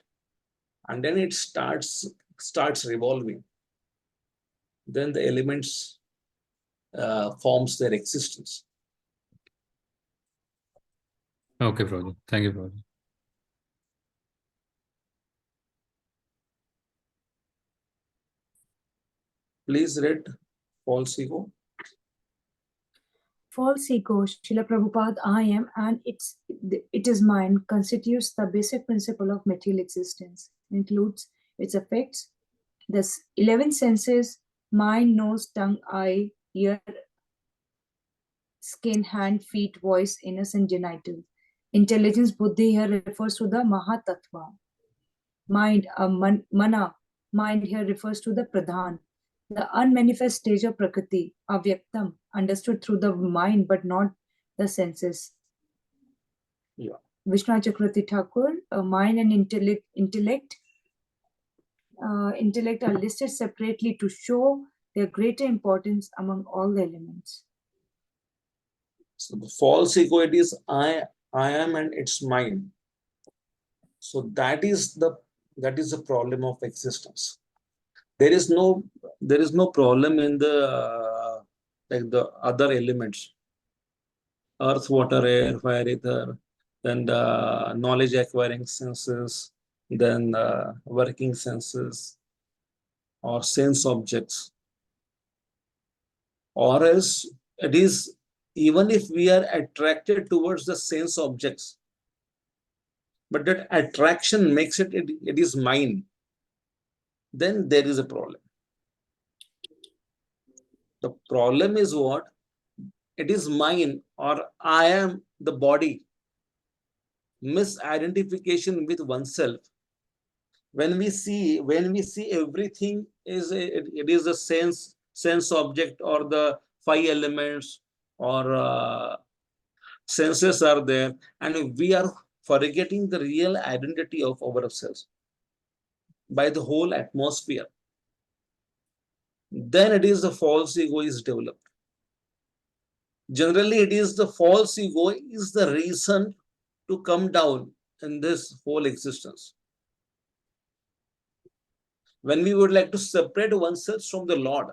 And then it starts revolving. Then the elements forms their existence. Okay, Prabhuji. Thank you, Prabhuji. Please read false ego. false ego, Srila Prabhupada, I am, and it is mine, constitutes the basic principle of material existence. It includes its effects, the 11 senses, mind, nose, tongue, eye, ear, skin, hand, feet, voice, anus, and genital. Intelligence, buddhi here refers to the Mahatattva. Mind, mana, mind here refers to the Pradhan. The unmanifest stage of Prakriti, avyaktam, understood through the mind but not the senses. Yeah. Vishnu Chakravarti Thakur, mind and intellect are listed separately to show their greater importance among all the elements. So the false ego, it is I am, and it's mine. So that is the problem of existence. There is no problem in the like the other elements, earth, water, air, fire, ether, then the knowledge acquiring senses, then working senses or sense objects, or else it is, even if we are attracted towards the sense objects, but that attraction makes it is mine, then there is a problem. The problem is what? It is mine, or I am the body. Misidentification with oneself. When we see everything is it is a sense object, or the five elements, or senses are there, and we are forgetting the real identity of ourselves by the whole atmosphere, then it is the false ego is developed. Generally, it is the false ego is the reason to come down in this whole existence. When we would like to separate oneself from the Lord,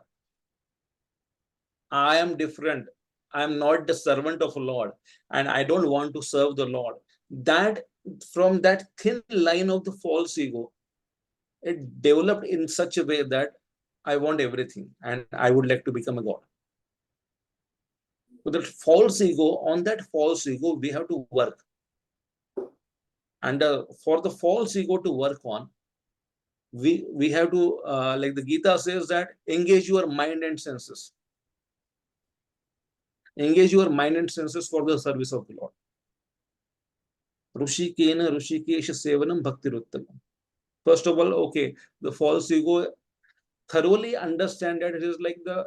I am different, I am not the servant of the Lord, and I don't want to serve the Lord. That from that thin line of the false ego, it developed in such a way that I want everything and I would like to become a God. So that false ego, on that false ego, we have to work. And for the false ego to work on, we have to, like the Gita says, that engage your mind and senses. Engage your mind and senses for the service of the Lord. Rushikena Rushikesha Sevanam Bhakti Ruttamam. First of all, okay, the false ego thoroughly understand that it is like the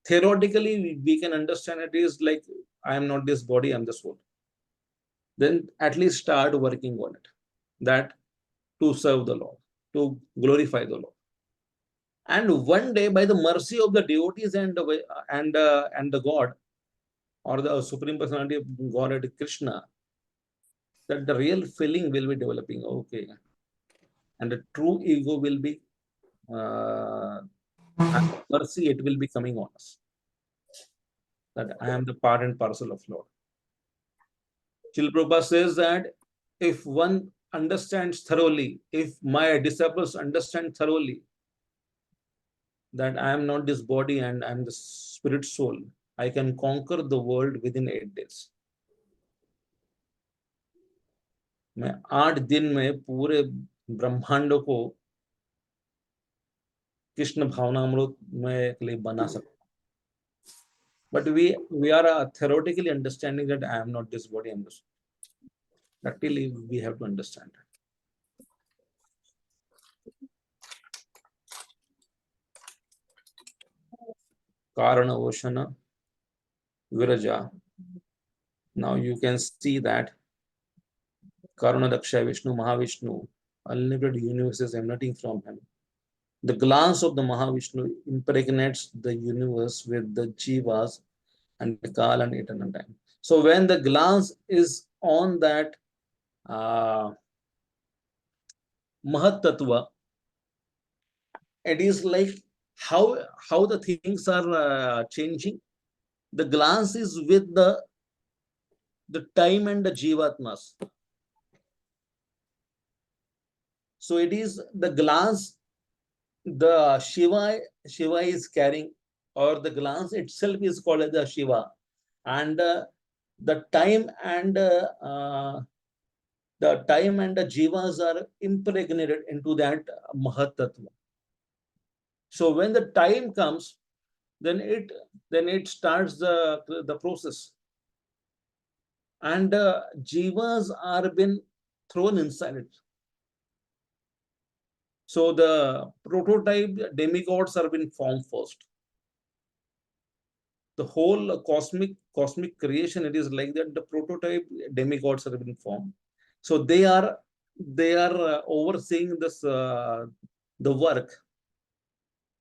theoretically we can understand it is like I am not this body, I am the soul. Then at least start working on it. That to serve the Lord, to glorify the Lord. And one day, by the mercy of the devotees and the God, or the Supreme Personality of Godhead Krishna, that the real feeling will be developing. Okay, and the true ego will be mercy. It will be coming on us. That I am the part and parcel of Lord. Srila Prabhupada says that if one understands thoroughly, if my disciples understand thoroughly that I am not this body and I am the spirit soul, I can conquer the world within 8 days. मैं 8 दिन में पूरे ब्रह्मांड को कृष्ण भावनामृत में के लिए बना सकता हूँ. But we are theoretically understanding that I am not this body, I am this. Practically, we have to understand. Karana Oshana Viraja. Now you can see that Karuna Daksha Vishnu, Mahavishnu, unlimited universes emanating from him. The glance of the Mahavishnu impregnates the universe with the jivas and the Kala and eternal time. So when the glance is on that Mahat Tattva, it is like how the things are changing. The glance is with the time and the jivatmas. So it is the glance the Shiva is carrying, or the glance itself is called as the Shiva. and the time and the jivas are impregnated into that Mahat Tattva. So when the time comes, then it starts the process, and jivas are been thrown inside it. So the prototype demigods are been formed first. The whole cosmic creation, it is like that. The prototype demigods are been formed. So they are overseeing this the work,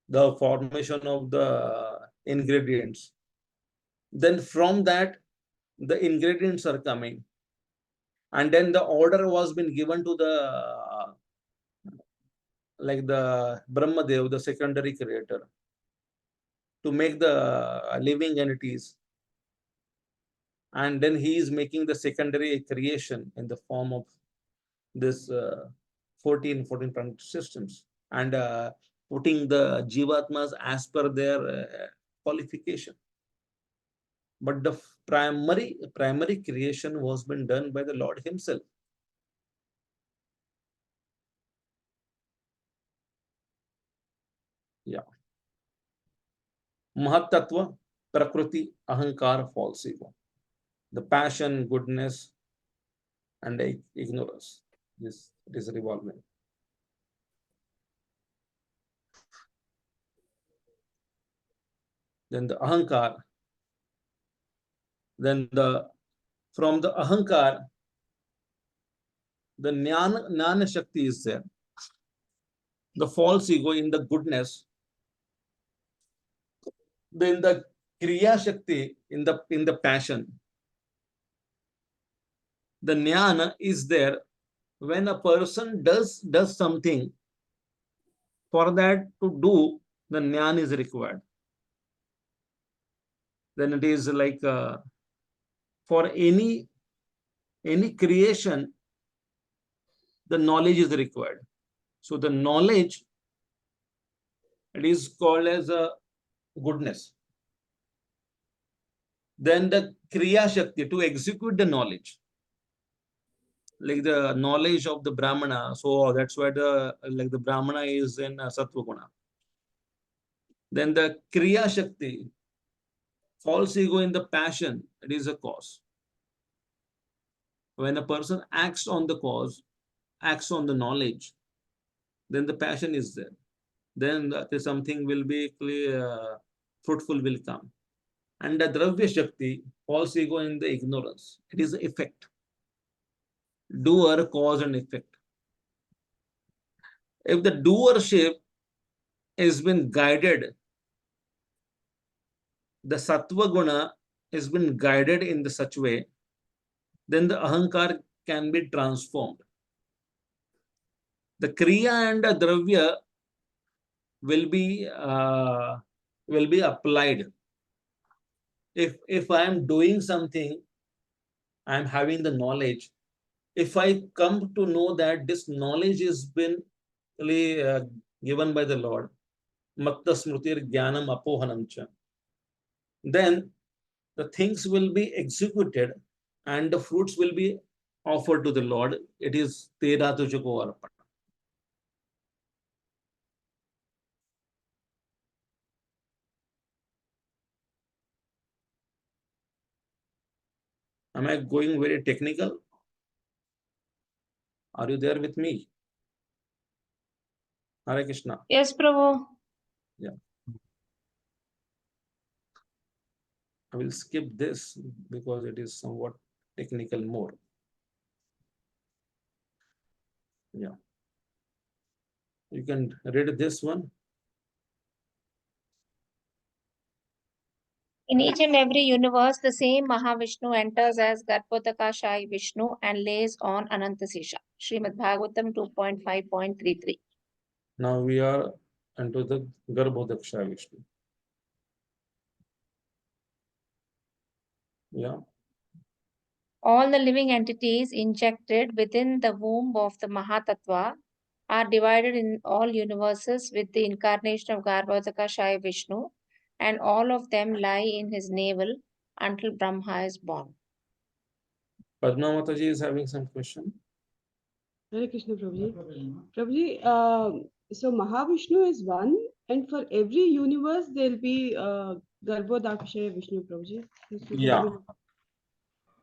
the formation of the ingredients. Then from that, the ingredients are coming, and then the order was been given to the like the Brahmadev, the secondary creator, to make the living entities, and then he is making the secondary creation in the form of this 14 planet systems, and putting the jivatmas as per their qualification. But the primary creation was been done by the Lord himself. Yeah. Mahat Tattva, Prakriti, Ahankar, false ego. The passion, goodness, and ignorance. This it is revolving. Then the Ahankar. Then from the Ahankar, the Jnana Shakti is there. The false ego in the goodness. Then the Kriya Shakti in the passion. The Jnana is there when a person does something. For that to do, the Jnana is required. Then it is like for any creation, the knowledge is required. So the knowledge, it is called as a goodness. Then the Kriya Shakti, to execute the knowledge, like the knowledge of the Brahmana. So that's why the Brahmana is in Sattva Guna. Then the Kriya Shakti, false ego in the passion, it is a cause. When a person acts on the cause, acts on the knowledge, then the passion is there. Then something will be clear, fruitful will come. And the Dravya Shakti, false ego in the ignorance, it is the effect. Doer, cause and effect. If the doership has been guided, the Sattva Guna has been guided in such way, then the Ahankar can be transformed. The Kriya and the Dravya will be applied. If I am doing something, I am having the knowledge. If I come to know that this knowledge is been given by the Lord, Matta Smrutir Jnanam Apohanam cha, then the things will be executed and the fruits will be offered to the Lord. It is Tera Tujko Arpana. Am I going very technical? Are you there with me? Hare Krishna. Yes, Prabhu. Yeah. I will skip this because it is somewhat technical more. Yeah. You can read this one. In each and every universe, the same Mahavishnu enters as Garbhodakashayi Vishnu and lays on Ananta Sesha. Srimad Bhagavatam 2.5.33. Now we are into the Garbhodaksha Vishnu. Yeah. All the living entities injected within the womb of the Mahatattva are divided in all universes with the incarnation of Garbhodakashayi Vishnu, and all of them lie in his navel, until Brahma is born. Padma Mataji is having some question. Hare Krishna, Prabhuji. Prabhuji, so Mahavishnu is one, and for every universe there'll be Garbhodakshaya Vishnu, Prabhuji. Yeah.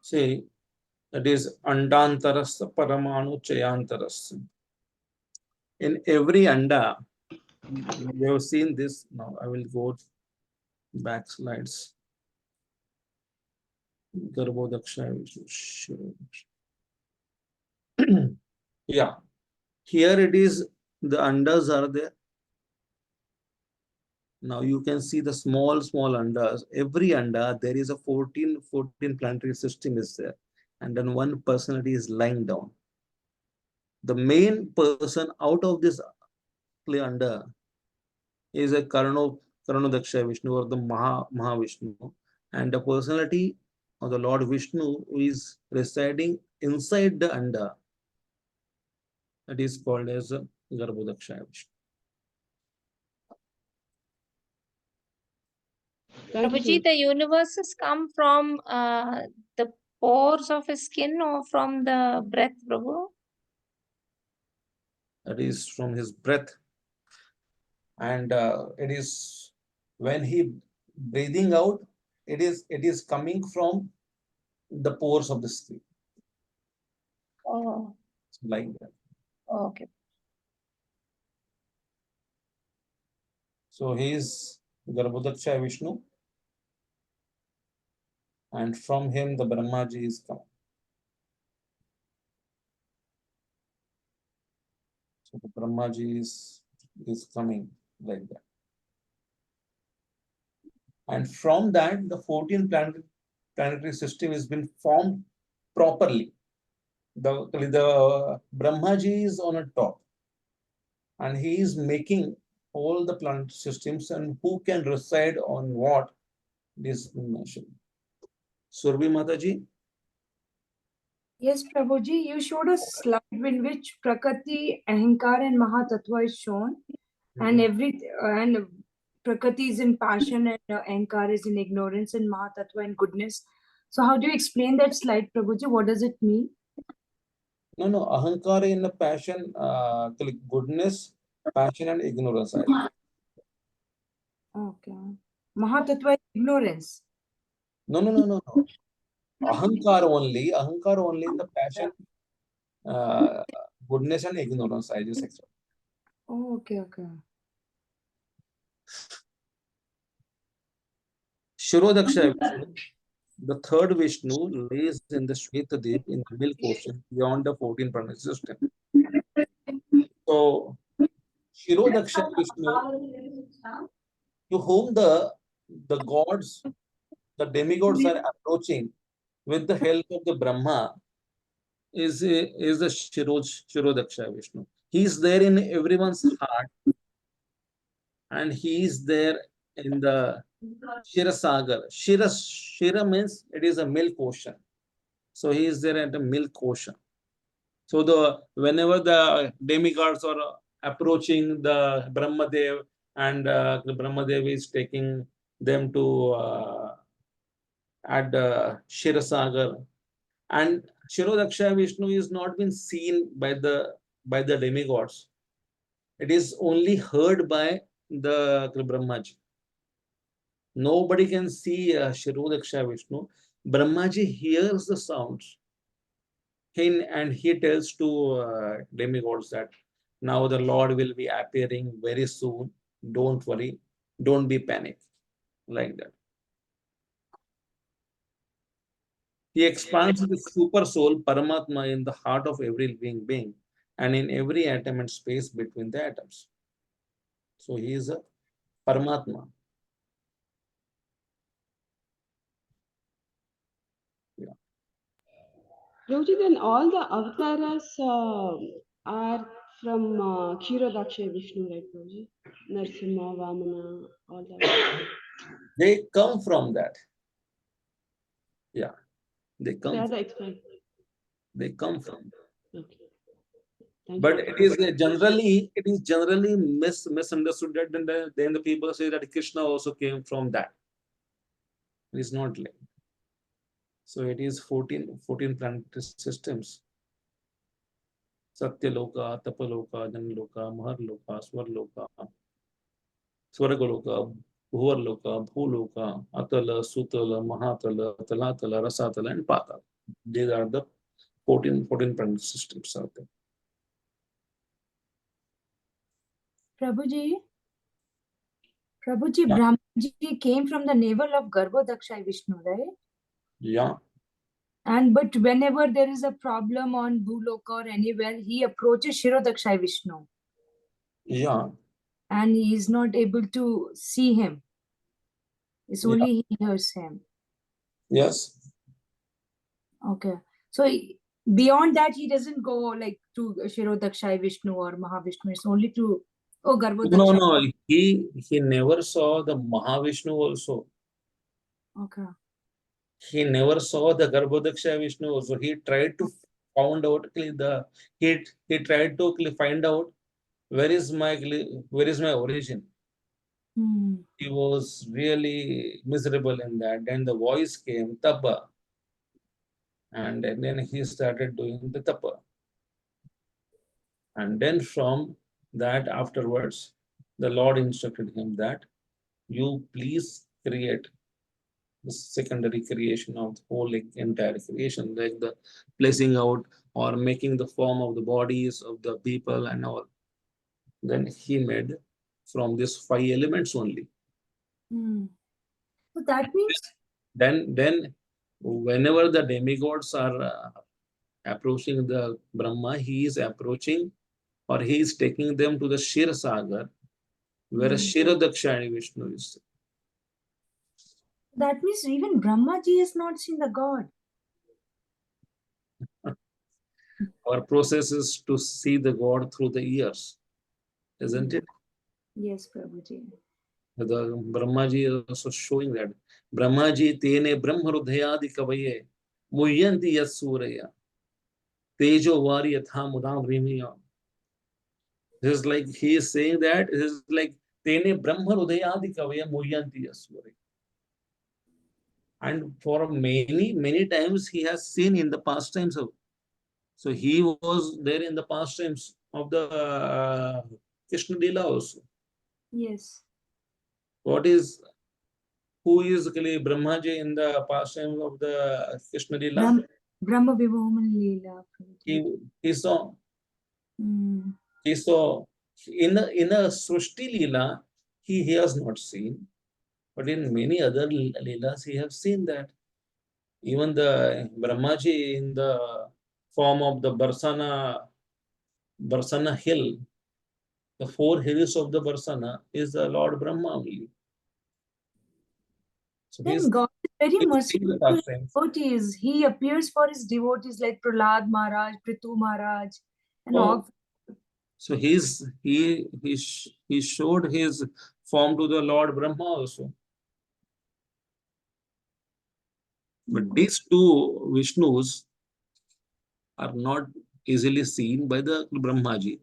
See, that is Andantarasya Paramanu Chayantarasya. In every Anda, you have seen this. Now I will go back slides. Garbhodakshaya Vishnu. Yeah. Here it is, the andas are there. Now you can see the small andas. Every anda, there is a 14 planetary system is there. And then one personality is lying down. The main person out of this anda is a Karanodaksha Vishnu or the Mahavishnu. And the personality of the Lord Vishnu is residing inside the anda. That is called as Garbhodakshaya Vishnu. Thank you, Prabhuji, sir. the universes come from the pores of his skin or from the breath, Prabhu? That is from his breath. And it is when he breathing out, it is coming from the pores of the skin. Oh, Like that. okay. So he is Garbhodakshaya Vishnu, and from him the Brahmaji is coming. So the Brahmaji is coming like that. And from that, the 14 planetary system has been formed properly. The Brahmaji is on a top, and he is making all the planet systems, and who can reside on what is mentioned. Surbi Mataji. Yes, Prabhuji, you showed a slide in which Prakriti, Ahankar, and Mahatattva is shown, and and Prakriti is in passion, and Ahankar is in ignorance, and Mahatattva in goodness. So, how do you explain that slide, Prabhuji? What does it mean? No, Ahankara in the passion, goodness, passion, and ignorance. I think. Okay. Mahatattva is ignorance. No. Ahankara only in the passion, goodness, and ignorance. I just explained. Oh, okay. Shirodaksha Vishnu, the third Vishnu, lays in the Shvetadev in the milk ocean beyond the 14 planet system. So, Shirodaksha Vishnu, to whom the gods, the demigods are approaching with the help of the Brahma, is the Shirodaksha Vishnu. He is there in everyone's heart, and he is there in the Shirasagar. Shira means it is a milk ocean. So he is there at the milk ocean. So whenever the demigods are approaching the Brahmadev, and the Brahmadev is taking them to at the Shirasagar, and Shirodaksha Vishnu is not been seen by the demigods. It is only heard by the Brahmaji. Nobody can see Shirodaksha Vishnu. Brahmaji hears the sounds. And he tells to demigods that now the Lord will be appearing very soon. Don't worry. Don't be panicked. Like that. He expands the super soul, Paramatma, in the heart of every living being and in every atom and space between the atoms. So he is a Paramatma. Yeah. Prabhuji, then all the avatars are from Kshirodaksha Vishnu, right, Prabhuji? Narsimha, Vamana, all that. They come from that. Yeah. They come. They are the expert. They come from. Okay. Thank But you. it is generally misunderstood that then the people say that Krishna also came from that. It is not like. So it is 14 planetary systems. Satyaloka, Tapaloka, Janaloka, Maharloka, Swarloka, Swargaloka, Bhuvarloka, Bhuloka, Atala, Sutala, Mahatala, Talatala, Rasatala, and Patala. These are the 14 planetary systems out there. Prabhuji, Yeah. Brahmaji came from the navel of Garbhodakshai Vishnu, right? Yeah. And but whenever there is a problem on Bhuloka or anywhere, he approaches Shirodakshai Vishnu Yeah. and he is not able to see him. It's Yeah. only he hears him. Yes. Okay. So beyond that, he doesn't go like to Shirodakshai Vishnu or Mahavishnu. It's only to No, Garbhodakshai. no. He never saw the Mahavishnu also. Okay. He never saw the Garbhodaksha Vishnu also. He tried to find out he tried to find out where is my origin. Hmm. He was really miserable in that. Then the voice came, Tapa. And then he started doing the Tapa. And then from that afterwards, the Lord instructed him that you please create the secondary creation of the whole entire creation, like the placing out or making the form of the bodies of the people and all. Then he made from these 5 elements only. Hmm. So that means Then whenever the demigods are approaching the Brahma, he is approaching or he is taking them to the Shir Sagar, where Shirodakshani Vishnu is. even Brahmaji has not seen the God. Our process is to see the God through the ears, isn't it? Yes, Prabhuji. The Brahmaji is also showing that Brahmaji tene Brahma Hridayadi Kavaye Muhyanti Yasuraya Tejo Vari Yatha Mudam Rimiya. This is like he is saying that it is like Tene Brahma Hridayadi Kavaye Muhyanti Yasuraya. And for many times he has seen in the past times of. So he was there in the past times of the Krishna Lila also. Yes. Who is Brahmaji in the past time of the Krishna Lila? Brahma Vimohan Leela. He saw Hmm. in a Srushti Lila he has not seen, but in many other Leelas he has seen that. Even the Brahmaji in the form of the Barsana hill, the 4 hills of the Barsana is the Lord Brahma only. So Then God is very he's merciful seeing the to past his times. devotees. He appears for his devotees like Prahlad Maharaj, Prithu Maharaj, and all. So he showed his form to the Lord Brahma also. But these two Vishnus are not easily seen by the Brahmaji.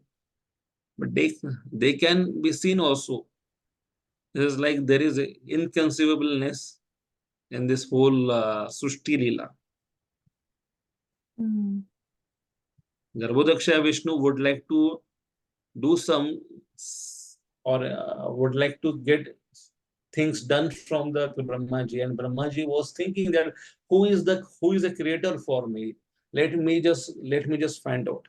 But they can be seen also. It is like there is a inconceivableness in this whole Srushti Leela. Hmm. Garbhodaksha Vishnu would like to do some or would like to get things done from the Brahmaji, and Brahmaji was thinking that who is the creator for me? Let me just find out.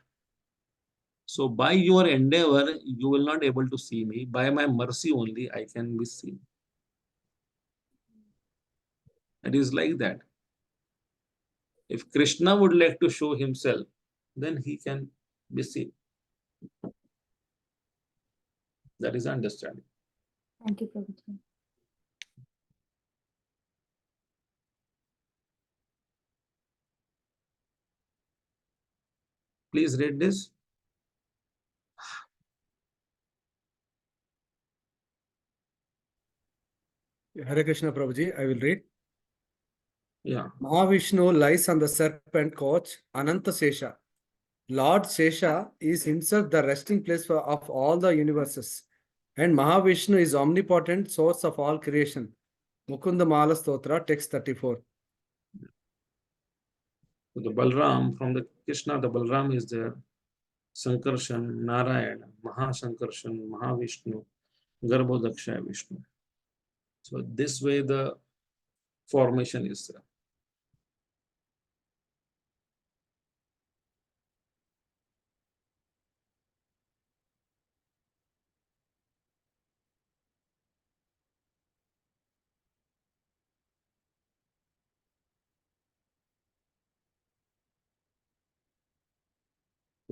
So by your endeavor, you will not able to see me. By my mercy only, I can be seen. It is like that. If Krishna would like to show himself, then he can be seen. That is understanding. Thank you, Prabhuji. Please read this. Hare Krishna Prabhuji, I will read. Yeah. Mahavishnu lies on the serpent couch, Ananta Sesha. Lord Sesha is himself the resting place of all the universes. And Mahavishnu is omnipotent source of all creation. Mukunda Mala Stotra, text 34. So the Balram, from the Krishna, the Balram is there. Sankarshan, Narayana, Mahasankarshan, Mahavishnu, Garbhodaksha Vishnu. So this way the formation is there.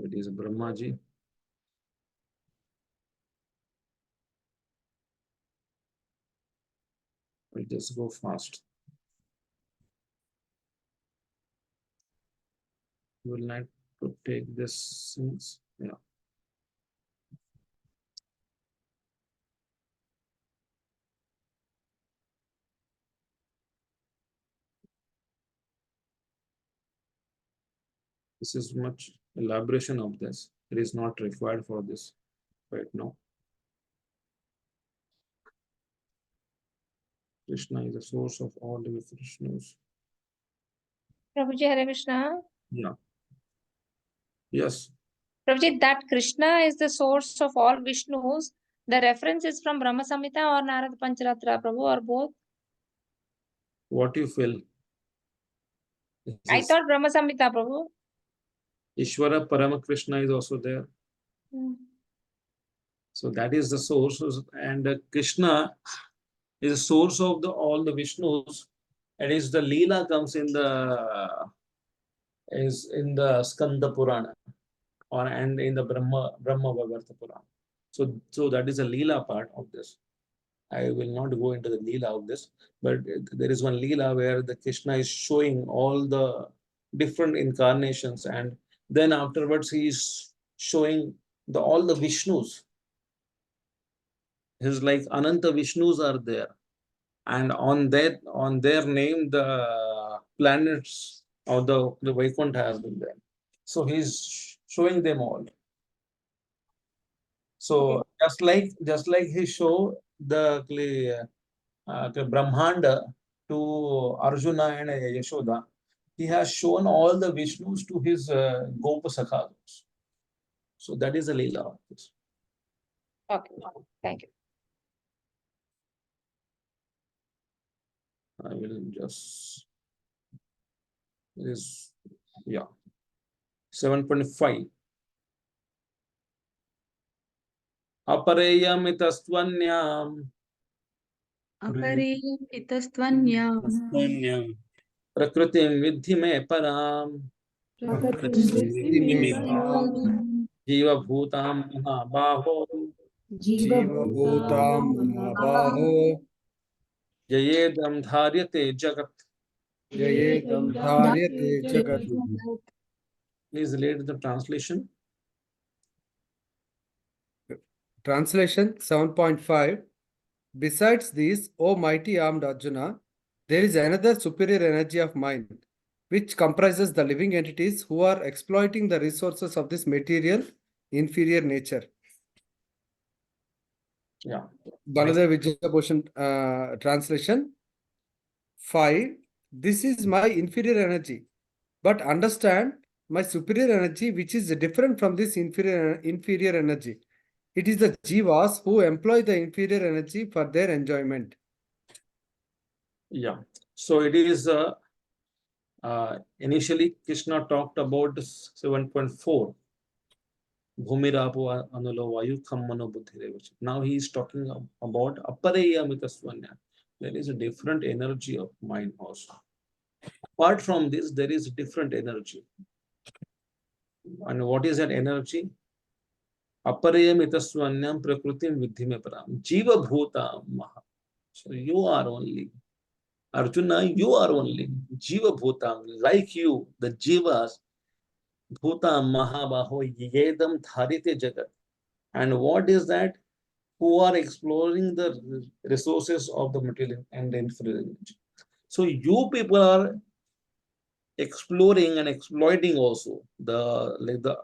It is Brahmaji. We'll just go fast. We will not to take this things. Yeah. This is much elaboration of this. It is not required for this right now. Krishna is the source of all the Vishnus. Prabhuji, Hare Krishna. Yeah. Yes. Prabhuji, that Krishna is the source of all Vishnus. The reference is from Brahma Samhita or Narada Pancharatra, Prabhu, or both? What you feel? I thought Brahma Samhita, Prabhu. Ishvara Parama Krishna is also there. So that is the source, and Krishna is the source of all the Vishnus, and is the Leela comes in the Skanda Purana, and in the Brahma Bhagartha Purana. So that is a Leela part of this. I will not go into the Leela of this, but there is one Leela where the Krishna is showing all the different incarnations, and then afterwards he is showing all the Vishnus. His like Ananta Vishnus are there, and on their name the planets of the Vaikuntha has been there. So he's showing them all. So just like he show the Brahmanda to Arjuna and Yashoda, he has shown all the Vishnus to his Gopa Sakhas. So that is the Leela of this. Okay, thank you. I will just is 7.5. Apareyamitastvanyam Apareyam itastvanyam prakritim vidhi me param jiva bhutam mahabaho Jiva Bhutam Mahabaho jayedam dharyate jagat. Jayedam Dharyate Jagat. Please read the translation. Translation 7.5. Besides these, O mighty armed Arjuna, there is another superior energy of mind, which comprises the living entities who are exploiting the resources of this material inferior nature. Yeah. Baladev Vijayabhushan translation 5. This is my inferior energy, but understand my superior energy, which is different from this inferior energy. It is the jivas who employ the inferior energy for their enjoyment. Yeah. So it is initially Krishna talked about 7.4. Bhumirapo anulo vayu kammano buddhirevacha. Now he is talking about apareyamitasvanya. There is a different energy of mind also. Apart from this, there is different energy. And what is that energy? Apareyamitasvanyam prakritim vidhime param. Jiva bhuta maha. So you are only. Arjuna, you are only Jiva Bhutam, like you, the Jivas, Bhutam Mahabaho Yedam Dharite Jagat. And what is that? Who are exploring the resources of the material and the inferior energy. So you people are exploring and exploiting also the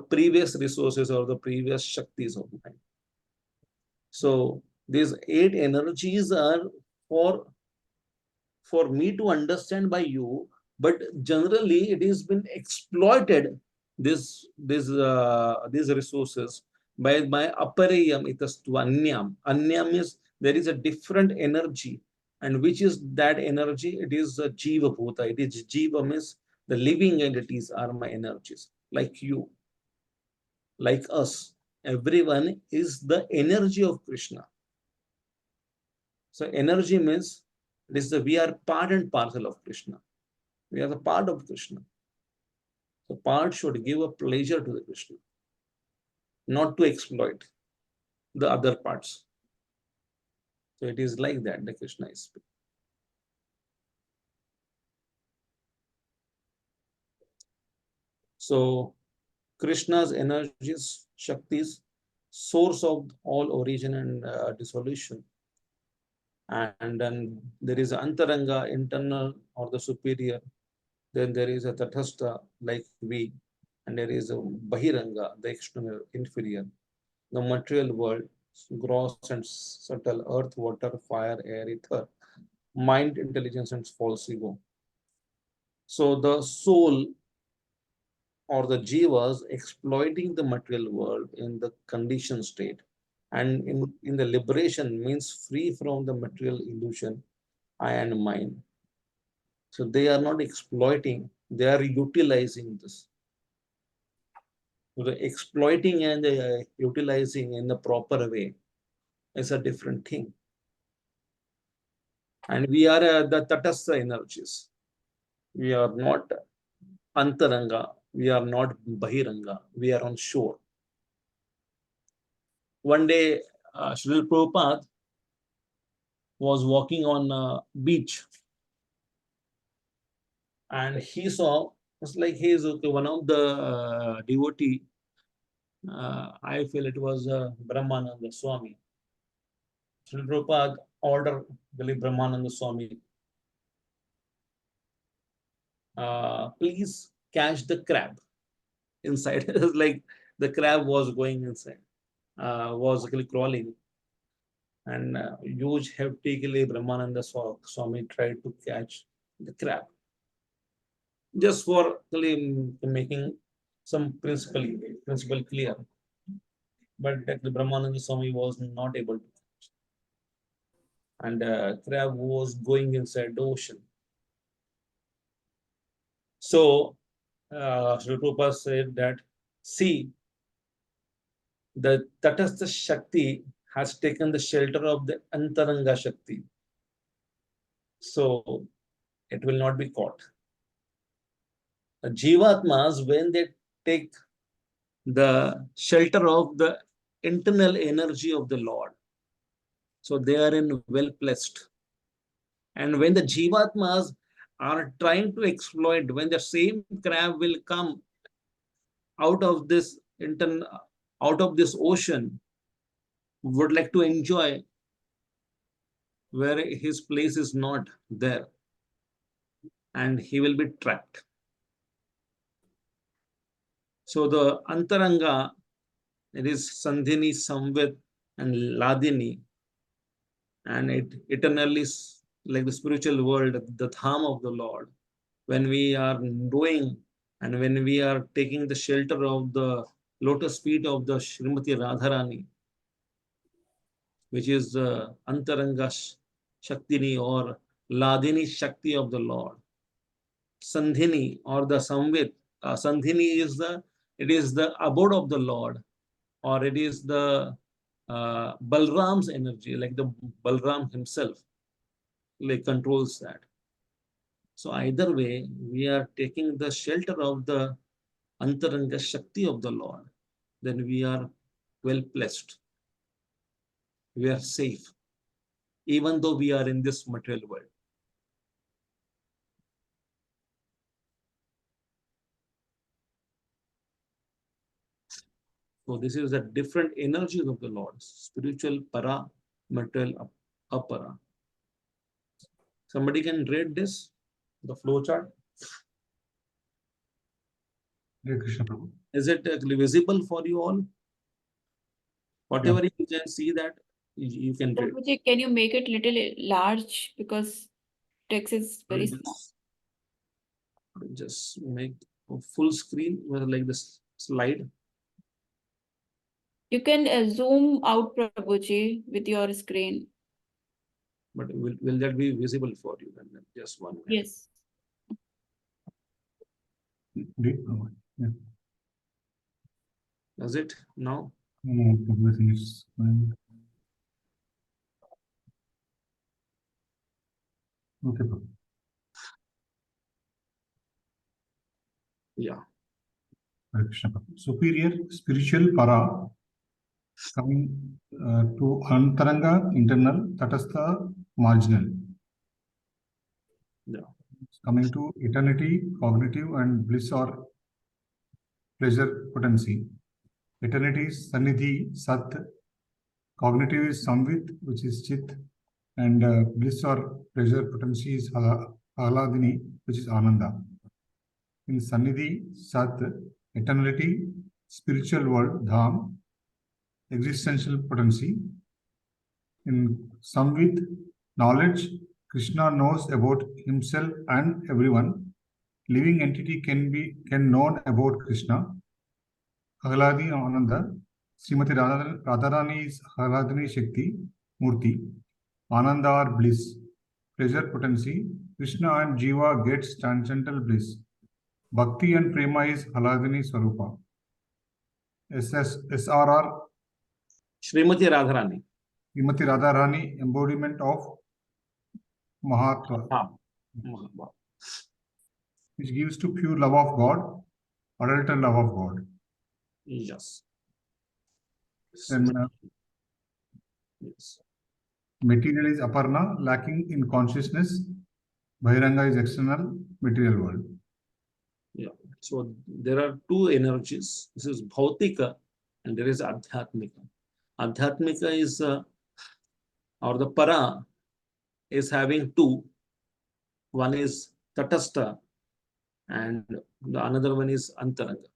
previous resources or the previous Shaktis of mind. So these 8 energies are for me to understand by you but generally it has been exploited, these resources by apareyam itastu anyam. Anyam is there is a different energy, and which is that energy? It is a jiva bhuta. It is jiva means the living entities are my energies, like you, like us. Everyone is the energy of Krishna. So energy means we are part and parcel of Krishna. We are the part of Krishna. The part should give a pleasure to the Krishna, not to exploit the other parts. So it is like that the Krishna is. So Krishna's energies, Shaktis, source of all origin and dissolution. And then there is Antaranga, internal or the superior. Then there is a Tathastha, like we. And there is a Bahiranga, the external, inferior. The material world, gross and subtle, earth, water, fire, air, ether, mind, intelligence, and false ego. So the soul or the jivas exploiting the material world in the conditioned state, and in the liberation means free from the material illusion, I and mine. So they are not exploiting, they are utilizing this. So the exploiting and utilizing in the proper way is a different thing. And we are the Tatastha energies. We are not Antaranga, we are not Bahiranga, we are on shore. One day, Srila Prabhupada was walking on a beach, and he saw, it's like he is one of the devotee, I feel it was Brahmananda Swami. Srila Prabhupada ordered Brahmananda Swami, please catch the crab inside. It was like the crab was going inside, was actually crawling. And huge hectically Brahmananda Swami tried to catch the crab, just for making some principle clear. But the Brahmananda Swami was not able to catch. And crab was going inside the ocean. So Sri Prabhupada said that, see, the Tatastha Shakti has taken the shelter of the Antaranga Shakti. So it will not be caught. The Jivatmas, when they take the shelter of the internal energy of the Lord, so they are in well placed. And when the Jivatmas are trying to exploit, when the same crab will come out of this out of this ocean, would like to enjoy where his place is not there, and he will be trapped. So the Antaranga, it is Sandhini, Samvit, and Ladini, and it eternally is like the spiritual world, the dham of the Lord. When we are doing and when we are taking the shelter of the lotus feet of the Srimati Radharani, which is the Antaranga Shaktini or Ladini Shakti of the Lord. Sandhini or the Samvit. Sandhini is it is the abode of the Lord, or it is the Balram's energy, like the Balram himself, like controls that. So either way, we are taking the shelter of the Antaranga Shakti of the Lord, then we are well placed. We are safe, even though we are in this material world. So this is the different energies of the Lord, spiritual para, material apara. Somebody can read this, the flow chart. Hare Krishna Prabhu. Is it visible for you all? Whatever you can see that, you can read. Prabhuji, can you make it little large because text is very small? Just make a full screen with like this slide. You can zoom out, Prabhuji, with your screen. But will that be visible for you? Then just 1 minute. Yes. Yeah. Does it now? No, everything is fine. Okay, Prabhu. Yeah. Hare Krishna, Prabhu. Superior spiritual para coming to Antaranga, internal, Tatastha, marginal. Yeah. Coming to eternity, cognitive, and bliss or pleasure potency. Eternity is Sannidhi, Sat. Cognitive is Samvit, which is Chit. And bliss or pleasure potency is Ahladini, which is Ananda. In Sannidhi, Sat, eternality, spiritual world, Dham, existential potency. In Samvit, knowledge, Krishna knows about himself and everyone. Living entity can known about Krishna. Ahladi Ananda, Srimati Radharani is Ahladini Shakti, Murti. Ananda or bliss, pleasure potency. Krishna and Jiva gets transcendental bliss. Bhakti and Prema is Haladini Swarupa. SRR, Srimati Radharani. Srimati Radharani, embodiment of Mahatma, Mahatma. which gives to pure love of God, adult love of God. Yes. Then Yes. material is Aparna, lacking in consciousness. Bahiranga is external, material world. Yeah. So there are two energies. This is Bhautika and there is Adhyatmika. Adhyatmika is, or the para is having two. One is Tatastha and the another one is Antaranga.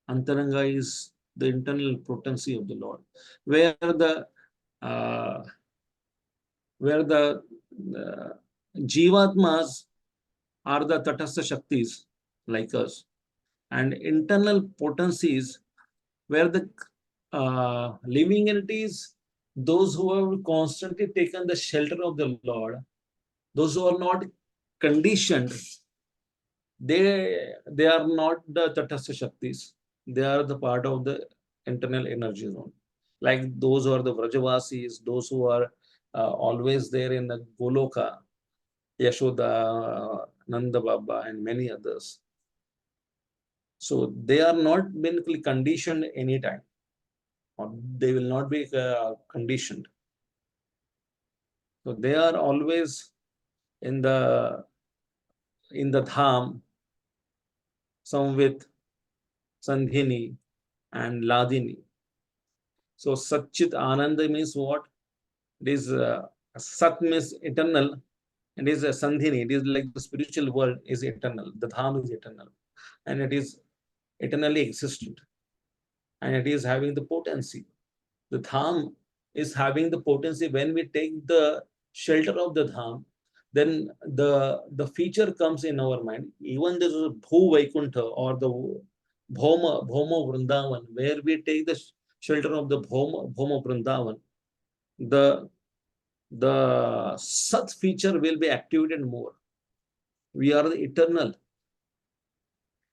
Antaranga is the internal potency of the Lord, where the Jivatmas are the Tatastha Shaktis like us, and internal potencies where the living entities, those who have constantly taken the shelter of the Lord, those who are not conditioned, they are not the Tatastha Shaktis. They are the part of the internal energy zone. Like those who are the Vrajavasis, those who are always there in the Goloka, Yashoda, Nanda Baba, and many others. So they are not been conditioned anytime, or they will not be conditioned. So they are always in the dham, Samvit, Sandhini, and Ladini. So Satchit Ananda means what? It is Sat means eternal, and is a Sandhini. It is like the spiritual world is eternal. The dham is eternal, and it is eternally existent, and it is having the potency. The dham is having the potency. When we take the shelter of the dham, then the feature comes in our mind. Even this Bhu Vaikuntha or the Bhoma Vrindavan, where we take the shelter of the Bhoma Vrindavan, the Sat feature will be activated more. We are the eternal.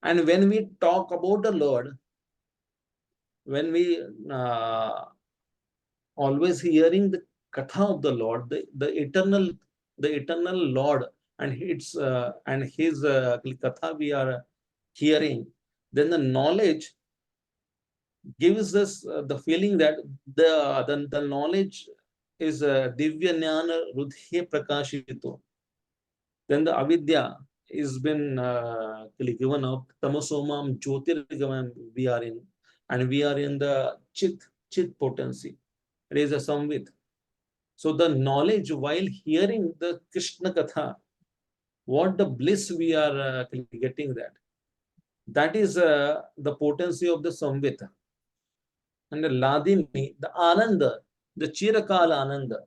And when we talk about the Lord, when we always hearing the katha of the Lord, the eternal Lord, and his katha we are hearing, then the knowledge gives us the feeling that the knowledge is divya jnana rudhye prakashito. Then the avidya is been given up. Tamasomam jyotirgamam we are in, and we are in the chit potency. It is a samvit. So the knowledge while hearing the Krishna Katha, what the bliss we are getting that is the potency of the samvita. And the Ladini, the Ananda, the Chirakala Ananda,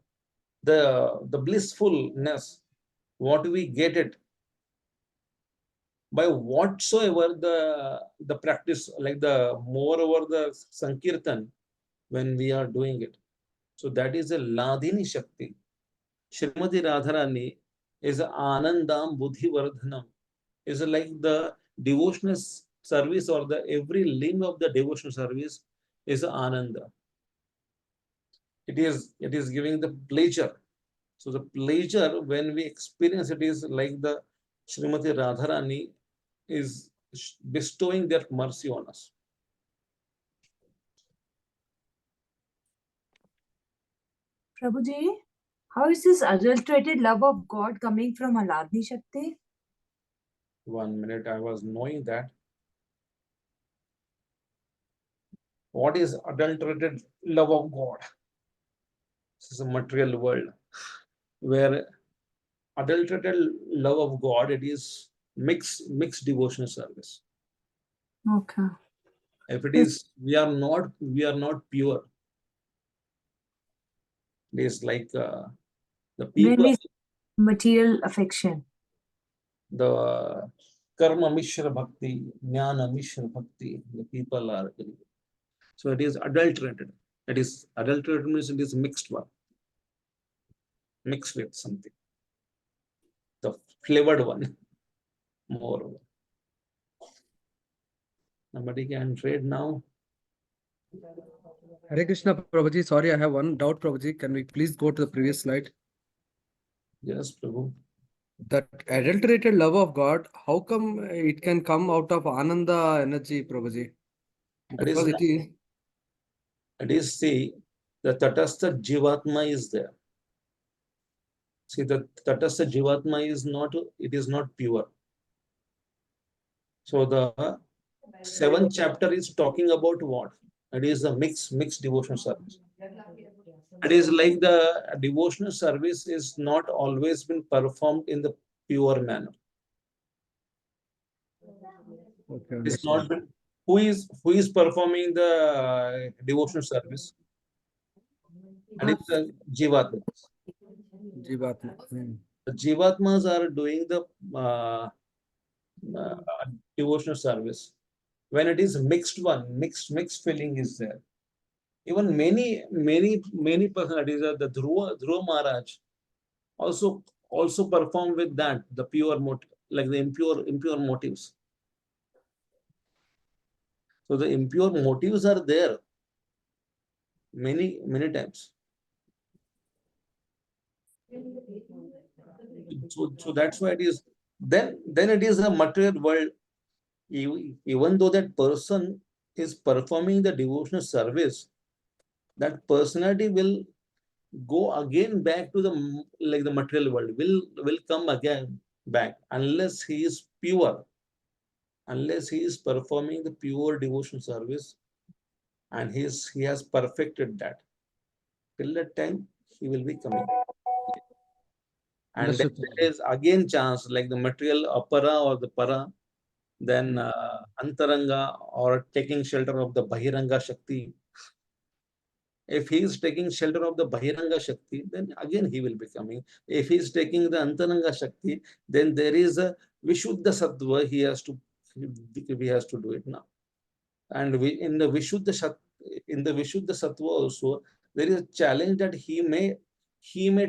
the blissfulness, what we get it by whatsoever the practice, like the moreover the Sankirtan, when we are doing it. So that is a Ladini Shakti. Srimati Radharani is Anandam Buddhi Vardhanam, is like the devotional service, or the every limb of the devotional service is Ananda. It is giving the pleasure. So the pleasure when we experience it is like the Srimati Radharani is bestowing their mercy on us. Prabhuji, how is this adulterated love of God coming from Aladni Shakti? 1 minute, I was knowing that. What is adulterated love of God? This is a material world where adulterated love of God, it is mixed devotional service. Okay. If it is, we are not pure. It is like the When people, we material affection. the karma mishra bhakti, jnana mishra bhakti, the people are. So it is adulterated. It is adulterated means it is mixed one, mixed with something. The flavored one, more. Somebody can trade now. Hare Krishna, Prabhuji. Sorry, I have one doubt, Prabhuji. Can we please go to the previous slide? Yes, Prabhu. That adulterated love of God, how come it can come out of Ananda energy, Prabhuji? Because it is. See, the Tatastha Jivatma is there. See, the Tatastha Jivatma is not, it is not pure. So the 7th chapter is talking about what? It is a mixed devotional service. It is like the devotional service is not always been performed in the pure manner. Okay, It's not been, who is performing the devotional service? And it's the Jivatma. Jivatma. The Jivatmas are doing the devotional service. When it is mixed one, mixed feeling is there. Even many personalities, the Dhruva Maharaj also perform with that, the pure motive, like the impure motives. So the impure motives are there many times. So that's why it is. Then it is a material world. Even though that person is performing the devotional service, that personality will go again back to the material world, will come again back, unless he is pure, unless he is performing the pure devotional service, and he has perfected that. Till that time he will be coming, and then there is again chance, like the material apara or the para, then antaranga, or taking shelter of the bahiranga shakti. If he is taking shelter of the Bahiranga Shakti, then again he will be coming. If he is taking the Antaranga Shakti, then there is a Vishuddha Sattva, he has to do it now. And in the Vishuddha Sattva also, there is a challenge that he may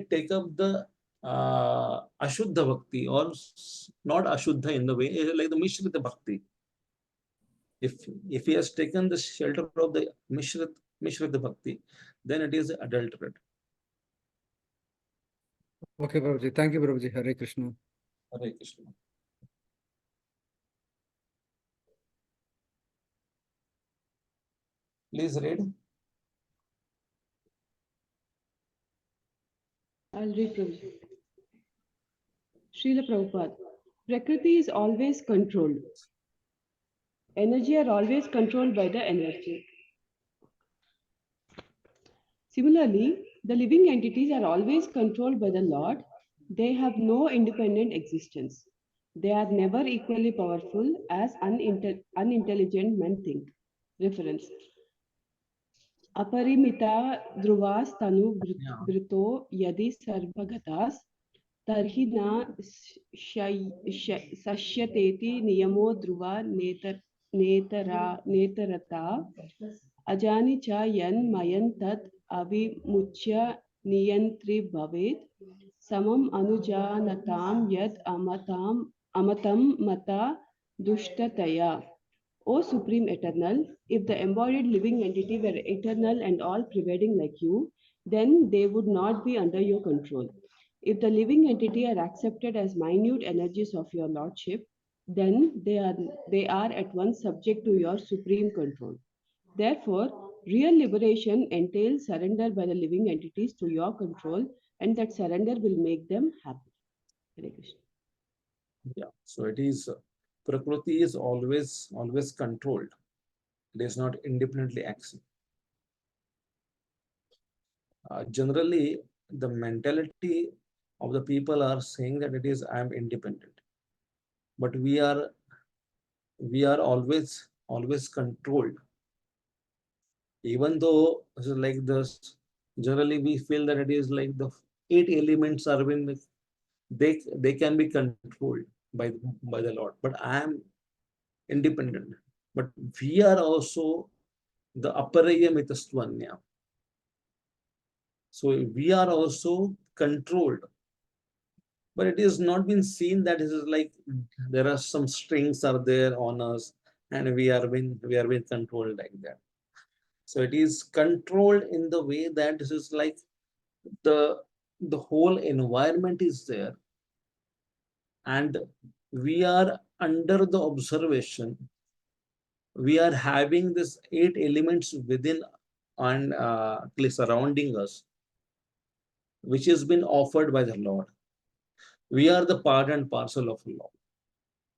take up the Ashuddha Bhakti, or not Ashuddha in the way, like the Mishrita Bhakti. If he has taken the shelter of the Mishrita Bhakti, then it is adulterate. Okay, Prabhuji. Thank you, Prabhuji. Hare Krishna. Hare Krishna. Please read. I'll read Prabhuji. Srila Prabhupada. Prakriti is always controlled. Energy are always controlled by the energy. Similarly, the living entities are always controlled by the Lord. They have no independent existence. They are never equally powerful as unintelligent men think. Reference. Aparimita dhruvas tanu vrito yadi sarvagatas tarhi na sashyateti niyamo dhruva netarata ajani cha yan mayan tat avimuchya niyantri bhavet samam anujanatam yad amatam mata dushtataya. O Supreme Eternal, if the embodied living entity were eternal and all pervading like you, then they would not be under your control. If the living entity are accepted as minute energies of your Lordship, then they are at once subject to your supreme control. Therefore, real liberation entails surrender by the living entities to your control, and that surrender will make them happy. Hare Krishna. Yeah. So it is Prakriti is always controlled. It is not independently acting. Generally, the mentality of the people are saying that it is I am independent, but we are always controlled. Even though this is like this, generally we feel that it is like the 8 elements are being they can be controlled by the Lord, but I am independent. But we are also the aparaya mitastvanya. So we are also controlled, but it is not been seen that it is like there are some strings are there on us and we are being controlled like that. So it is controlled in the way that this is like the whole environment is there and we are under the observation. We are having this 8 elements within and surrounding us, which has been offered by the Lord. We are the part and parcel of Lord.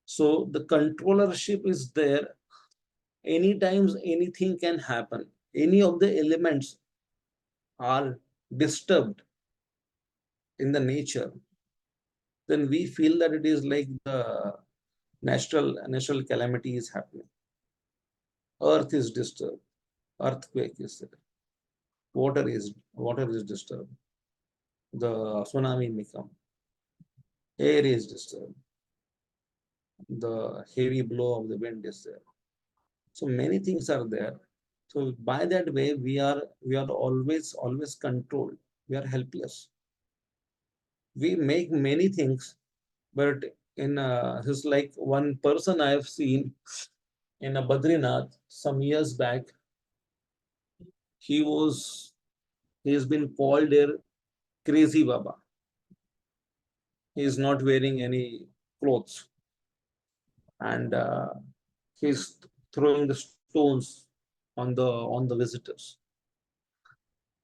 So the controllership is there. Anytime anything can happen. Any of the elements are disturbed in the nature, then we feel that it is like the natural calamity is happening. Earth is disturbed, earthquake is there, water is disturbed, the tsunami may come, air is disturbed, the heavy blow of the wind is there. So many things are there. So by that way, we are always controlled. We are helpless. We make many things, but in this like one person I have seen in a Badrinath some years back. He has been called a crazy Baba. He is not wearing any clothes and he's throwing the stones on the visitors.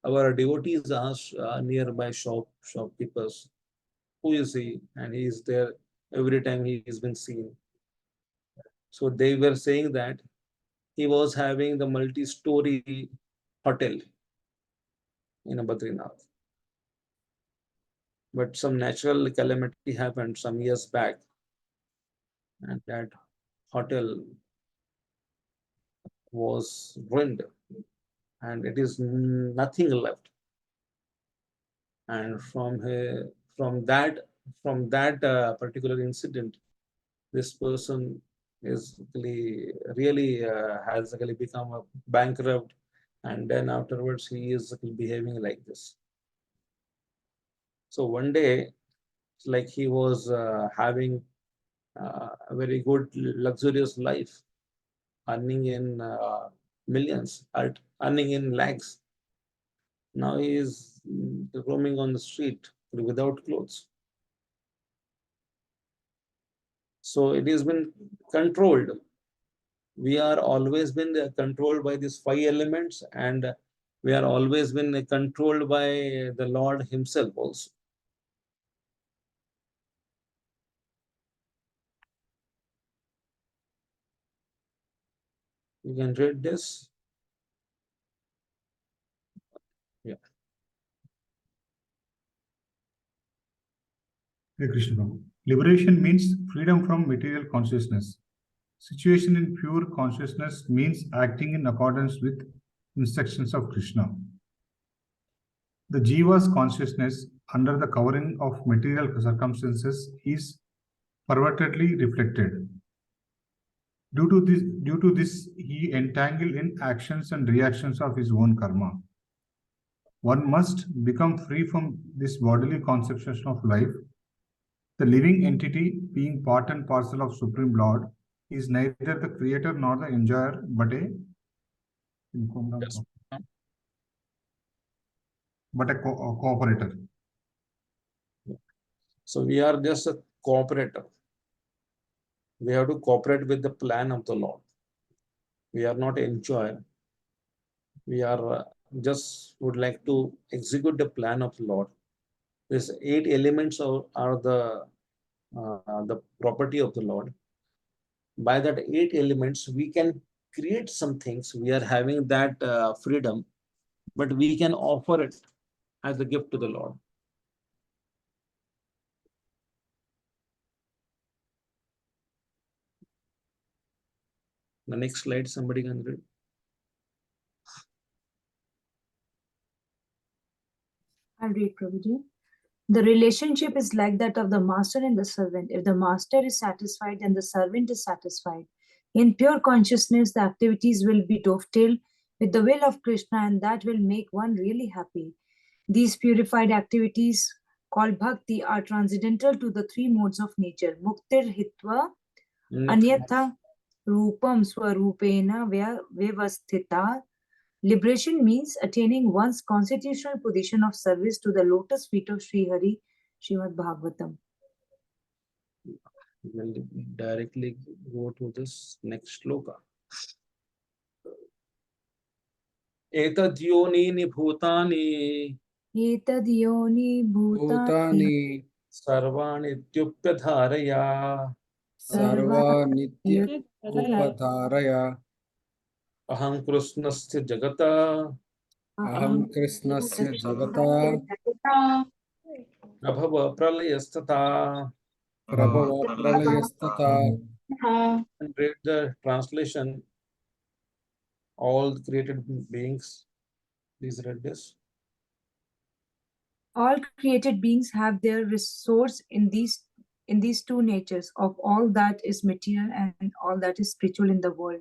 Our devotees asked nearby shopkeepers, who is he? And he is there every time he has been seen. So they were saying that he was having the multi-story hotel in a Badrinath. But some natural calamity happened some years back, and that hotel was ruined, and it is nothing left. And from that particular incident, this person is really has really become a bankrupt, and then afterwards he is behaving like this. So one day, like he was having a very good luxurious life, earning in millions, earning in lakhs. Now he is roaming on the street without clothes. So it has been controlled. We are always been controlled by these 5 elements, and we are always been controlled by the Lord himself also. You can read this. Yeah. Hare Krishna. Liberation means freedom from material consciousness. Situation in pure consciousness means acting in accordance with instructions of Krishna. The Jiva's consciousness under the covering of material circumstances is pervertedly reflected. Due to this, he entangled in actions and reactions of his own karma. One must become free from this bodily conception of life. The living entity, being part and parcel of Supreme Lord, is neither the creator nor the enjoyer, but a Yes. cooperator. So we are just a cooperator. We have to cooperate with the plan of the Lord. We are not enjoyer. We are just would like to execute the plan of the Lord. These 8 elements are the property of the Lord. By that 8 elements, we can create some things. We are having that freedom, but we can offer it as a gift to the Lord. The next slide, somebody can read. I'll read, Prabhuji. The relationship is like that of the master and the servant. If the master is satisfied, then the servant is satisfied. In pure consciousness, the activities will be dovetailed with the will of Krishna, and that will make one really happy. These purified activities, called bhakti, are transcendental to the 3 modes of nature. Muktir hitva, anyatha, rupam swarupena vyavasthita. Liberation means attaining one's constitutional position of service to the lotus feet of Sri Hari, Srimad Bhagavatam. We'll directly go to this next shloka. Etadhyonini bhutani Etadiyoni bhutani sarvani tyupyadharaya Sarva nitya upadharaya. aham krishnasya jagata Aham Krishnasya Jagata prabhava pralayastata. Prabhava Pralayastata. And read the translation. All the created beings. Please read this. All created beings have their resource in these 2 natures of all that is material and all that is spiritual in the world.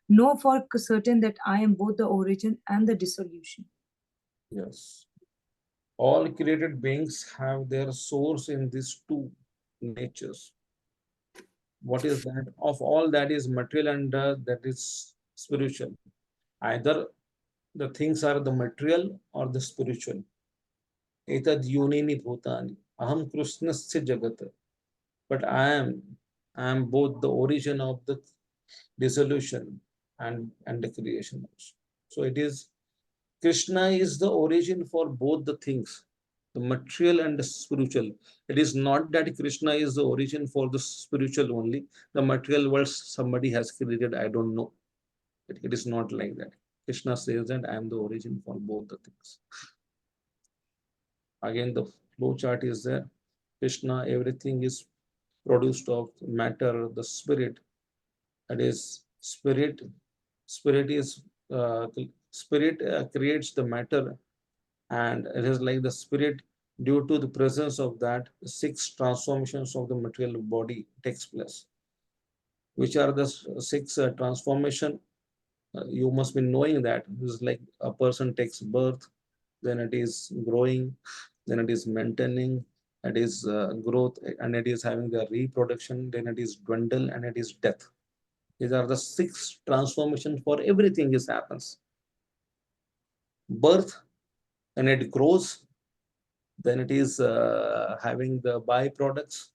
Know for certain that I am both the origin and the dissolution. Yes. All created beings have their source in these 2 natures. What is that? Of all that is material and that is spiritual. Either the things are the material or the spiritual. Etad yunini bhutani. Aham krishnasya jagata. But I am both the origin of the dissolution and the creation also. So it is Krishna is the origin for both the things, the material and the spiritual. It is not that Krishna is the origin for the spiritual only. The material world somebody has created, I don't know. It is not like that. Krishna says that I am the origin for both the things. Again, the flow chart is there. Krishna, everything is produced of matter, the spirit. That is spirit. Spirit is spirit creates the matter, and it is like the spirit. Due to the presence of that, 6 transformations of the material body takes place. Which are the 6 transformation? You must be knowing that this is like a person takes birth, then it is growing, then it is maintaining, it is growth, and it is having the reproduction, then it is dwindle, and it is death. These are the 6 transformations for everything this happens. Birth, and it grows, then it is having the byproducts,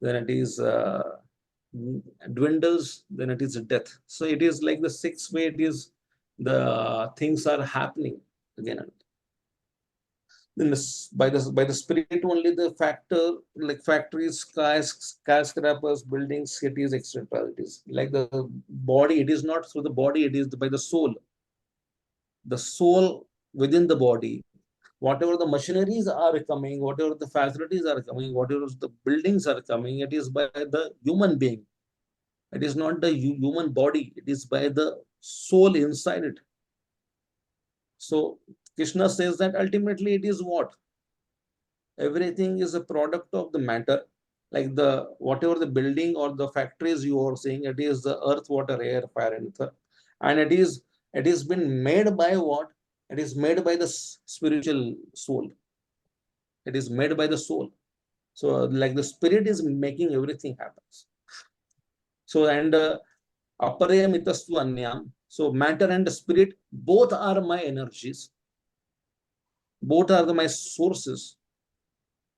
then it is dwindles, then it is death. So it is like the 6 way it is the things are happening again. Then by the spirit only, the factor like factories, skyscrapers, buildings, cities, etc. It is like the body. It is not through the body. It is by the soul. The soul within the body. Whatever the machineries are coming, whatever the facilities are coming, whatever the buildings are coming, it is by the human being. It is not the human body. It is by the soul inside it. So Krishna says that ultimately it is what? Everything is a product of the matter. Like the whatever the building or the factories you are seeing, it is the earth, water, air, fire, and ether. And it is been made by what? It is made by the spiritual soul. It is made by the soul. So like the spirit is making everything happens. So and aparayam itastu anyam. So matter and spirit both are my energies. Both are my sources.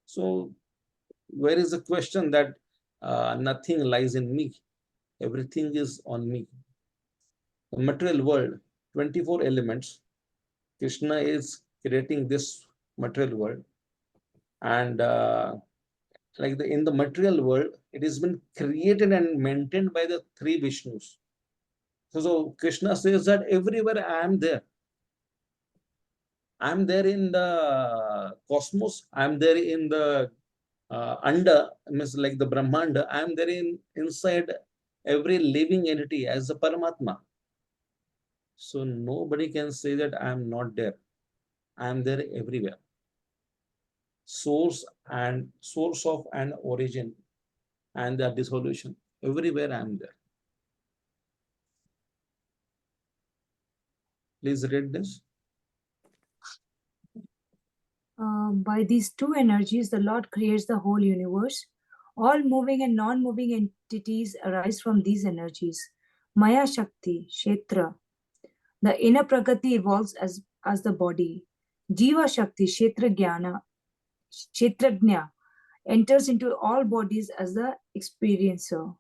So where is the question that nothing lies in me? Everything is on me. The material world, 24 elements. Krishna is creating this material world, and like in the material world, it has been created and maintained by the three Vishnus. So Krishna says that everywhere I am there. I am there in the cosmos. I am there in the anda, means like the Brahmanda. I am there inside every living entity as a Paramatma. So nobody can say that I am not there. I am there everywhere. Source of and origin and the dissolution. Everywhere I am there. Please read this. By these two energies, the Lord creates the whole universe. All moving and non-moving entities arise from these energies. Maya Shakti, Kshetra. The inner Prakriti evolves as the body. Jiva Shakti, Kshetrajna, enters into all bodies as the experiencer.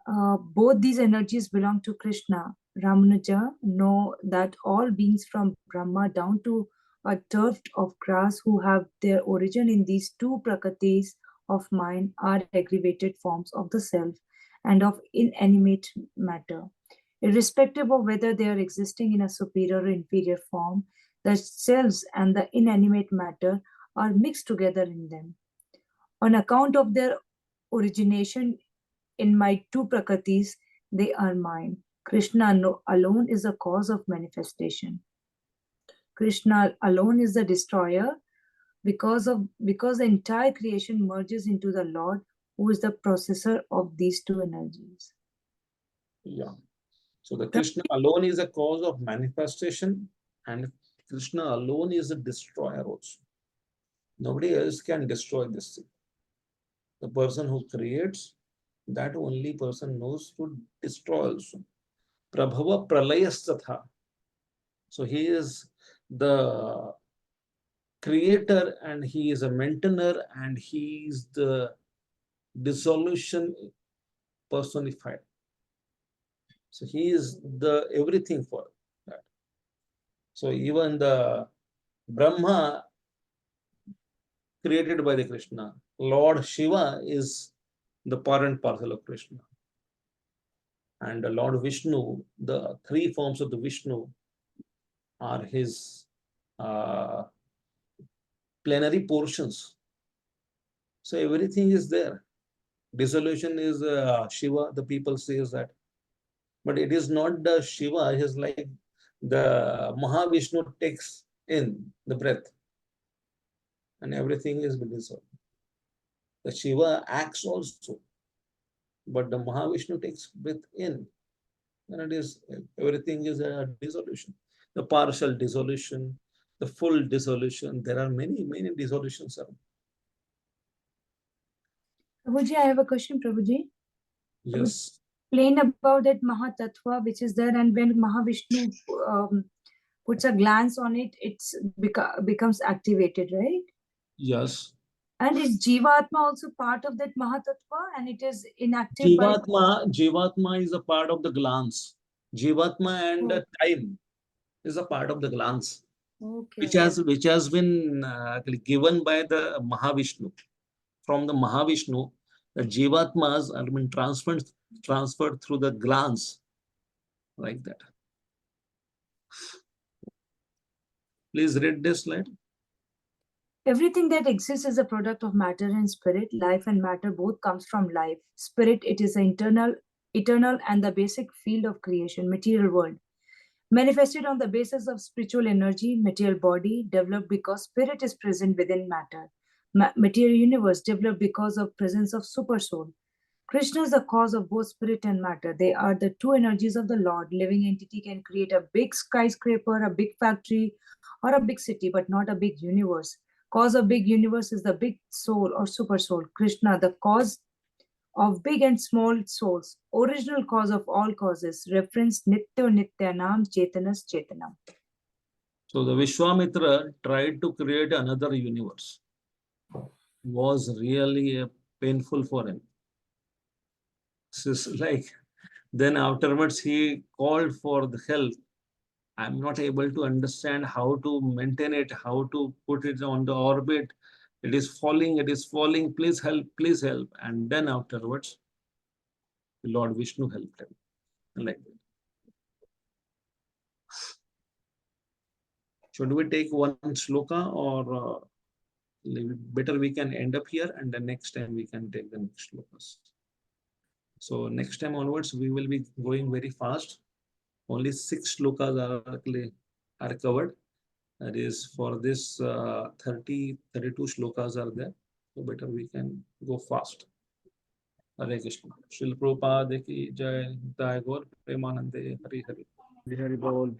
Both these energies belong to Krishna. Ramanuja know that all beings from Brahma down to a tuft of grass who have their origin in these two prakritis of mind are aggravated forms of the self and of inanimate matter. Irrespective of whether they are existing in a superior or inferior form, the selves and the inanimate matter are mixed together in them. On account of their origination in my two prakritis, they are mine. Krishna alone is the cause of manifestation. Krishna alone is the destroyer because the entire creation merges into the Lord, who is the processor of these two energies. Yeah. So the Krishna alone is a cause of manifestation, and Krishna alone is a destroyer also. Nobody else can destroy this thing. The person who creates, that only person knows to destroy also. Prabhava pralayasthatha. So he is the creator and he is a maintainer and he is the dissolution personified. So he is the everything for that. So even the Brahma created by the Krishna, Lord Shiva is the part and parcel of Krishna. And the Lord Vishnu, the three forms of the Vishnu are his plenary portions. So everything is there. Dissolution is Shiva, the people says that. But it is not the Shiva, it is like the Mahavishnu takes in the breath and everything is dissolved. The Shiva acts also, but the Mahavishnu takes breath in and it is everything is a dissolution. The partial dissolution, the full dissolution, there are many dissolutions around. Prabhuji, I have a question, Prabhuji. Yes. Explain about that Mahatattva which is there, and when Mahavishnu puts a glance on it, it becomes activated, right? Yes. And is Jivatma also part of that Mahatattva and it is inactive? Jivatma is a part of the glance. Jivatma and time is a part of the glance. Okay. Which has been given by the Mahavishnu. From the Mahavishnu, the Jivatmas are been transferred through the glance, like that. Please read this slide. Everything that exists is a product of matter and spirit. Life and matter both comes from life. Spirit, it is eternal and the basic field of creation, material world. Manifested on the basis of spiritual energy, material body developed because spirit is present within matter. Material universe developed because of presence of super soul. Krishna is the cause of both spirit and matter. They are the two energies of the Lord. Living entity can create a big skyscraper, a big factory, or a big city, but not a big universe. Cause of big universe is the big soul or super soul. Krishna, the cause of big and small souls, original cause of all causes. Reference Nitya Nityanam Chetanas Chetanam. So the Vishwamitra tried to create another universe. Was really painful for him. This is like, then afterwards he called for the help. I'm not able to understand how to maintain it, how to put it on the orbit. It is falling, please help, please help. And then afterwards, Lord Vishnu helped him. Like that. Should we take one sloka, or better we can end up here and the next time we can take the next slokas? So next time onwards, we will be going very fast. Only 6 slokas are covered. That is, for this 32 slokas are there. So better we can go fast. Hare Krishna. Srila Prabhupada ki jai, Nitai Gaur Premanande, Hari Hari. Hari Bol.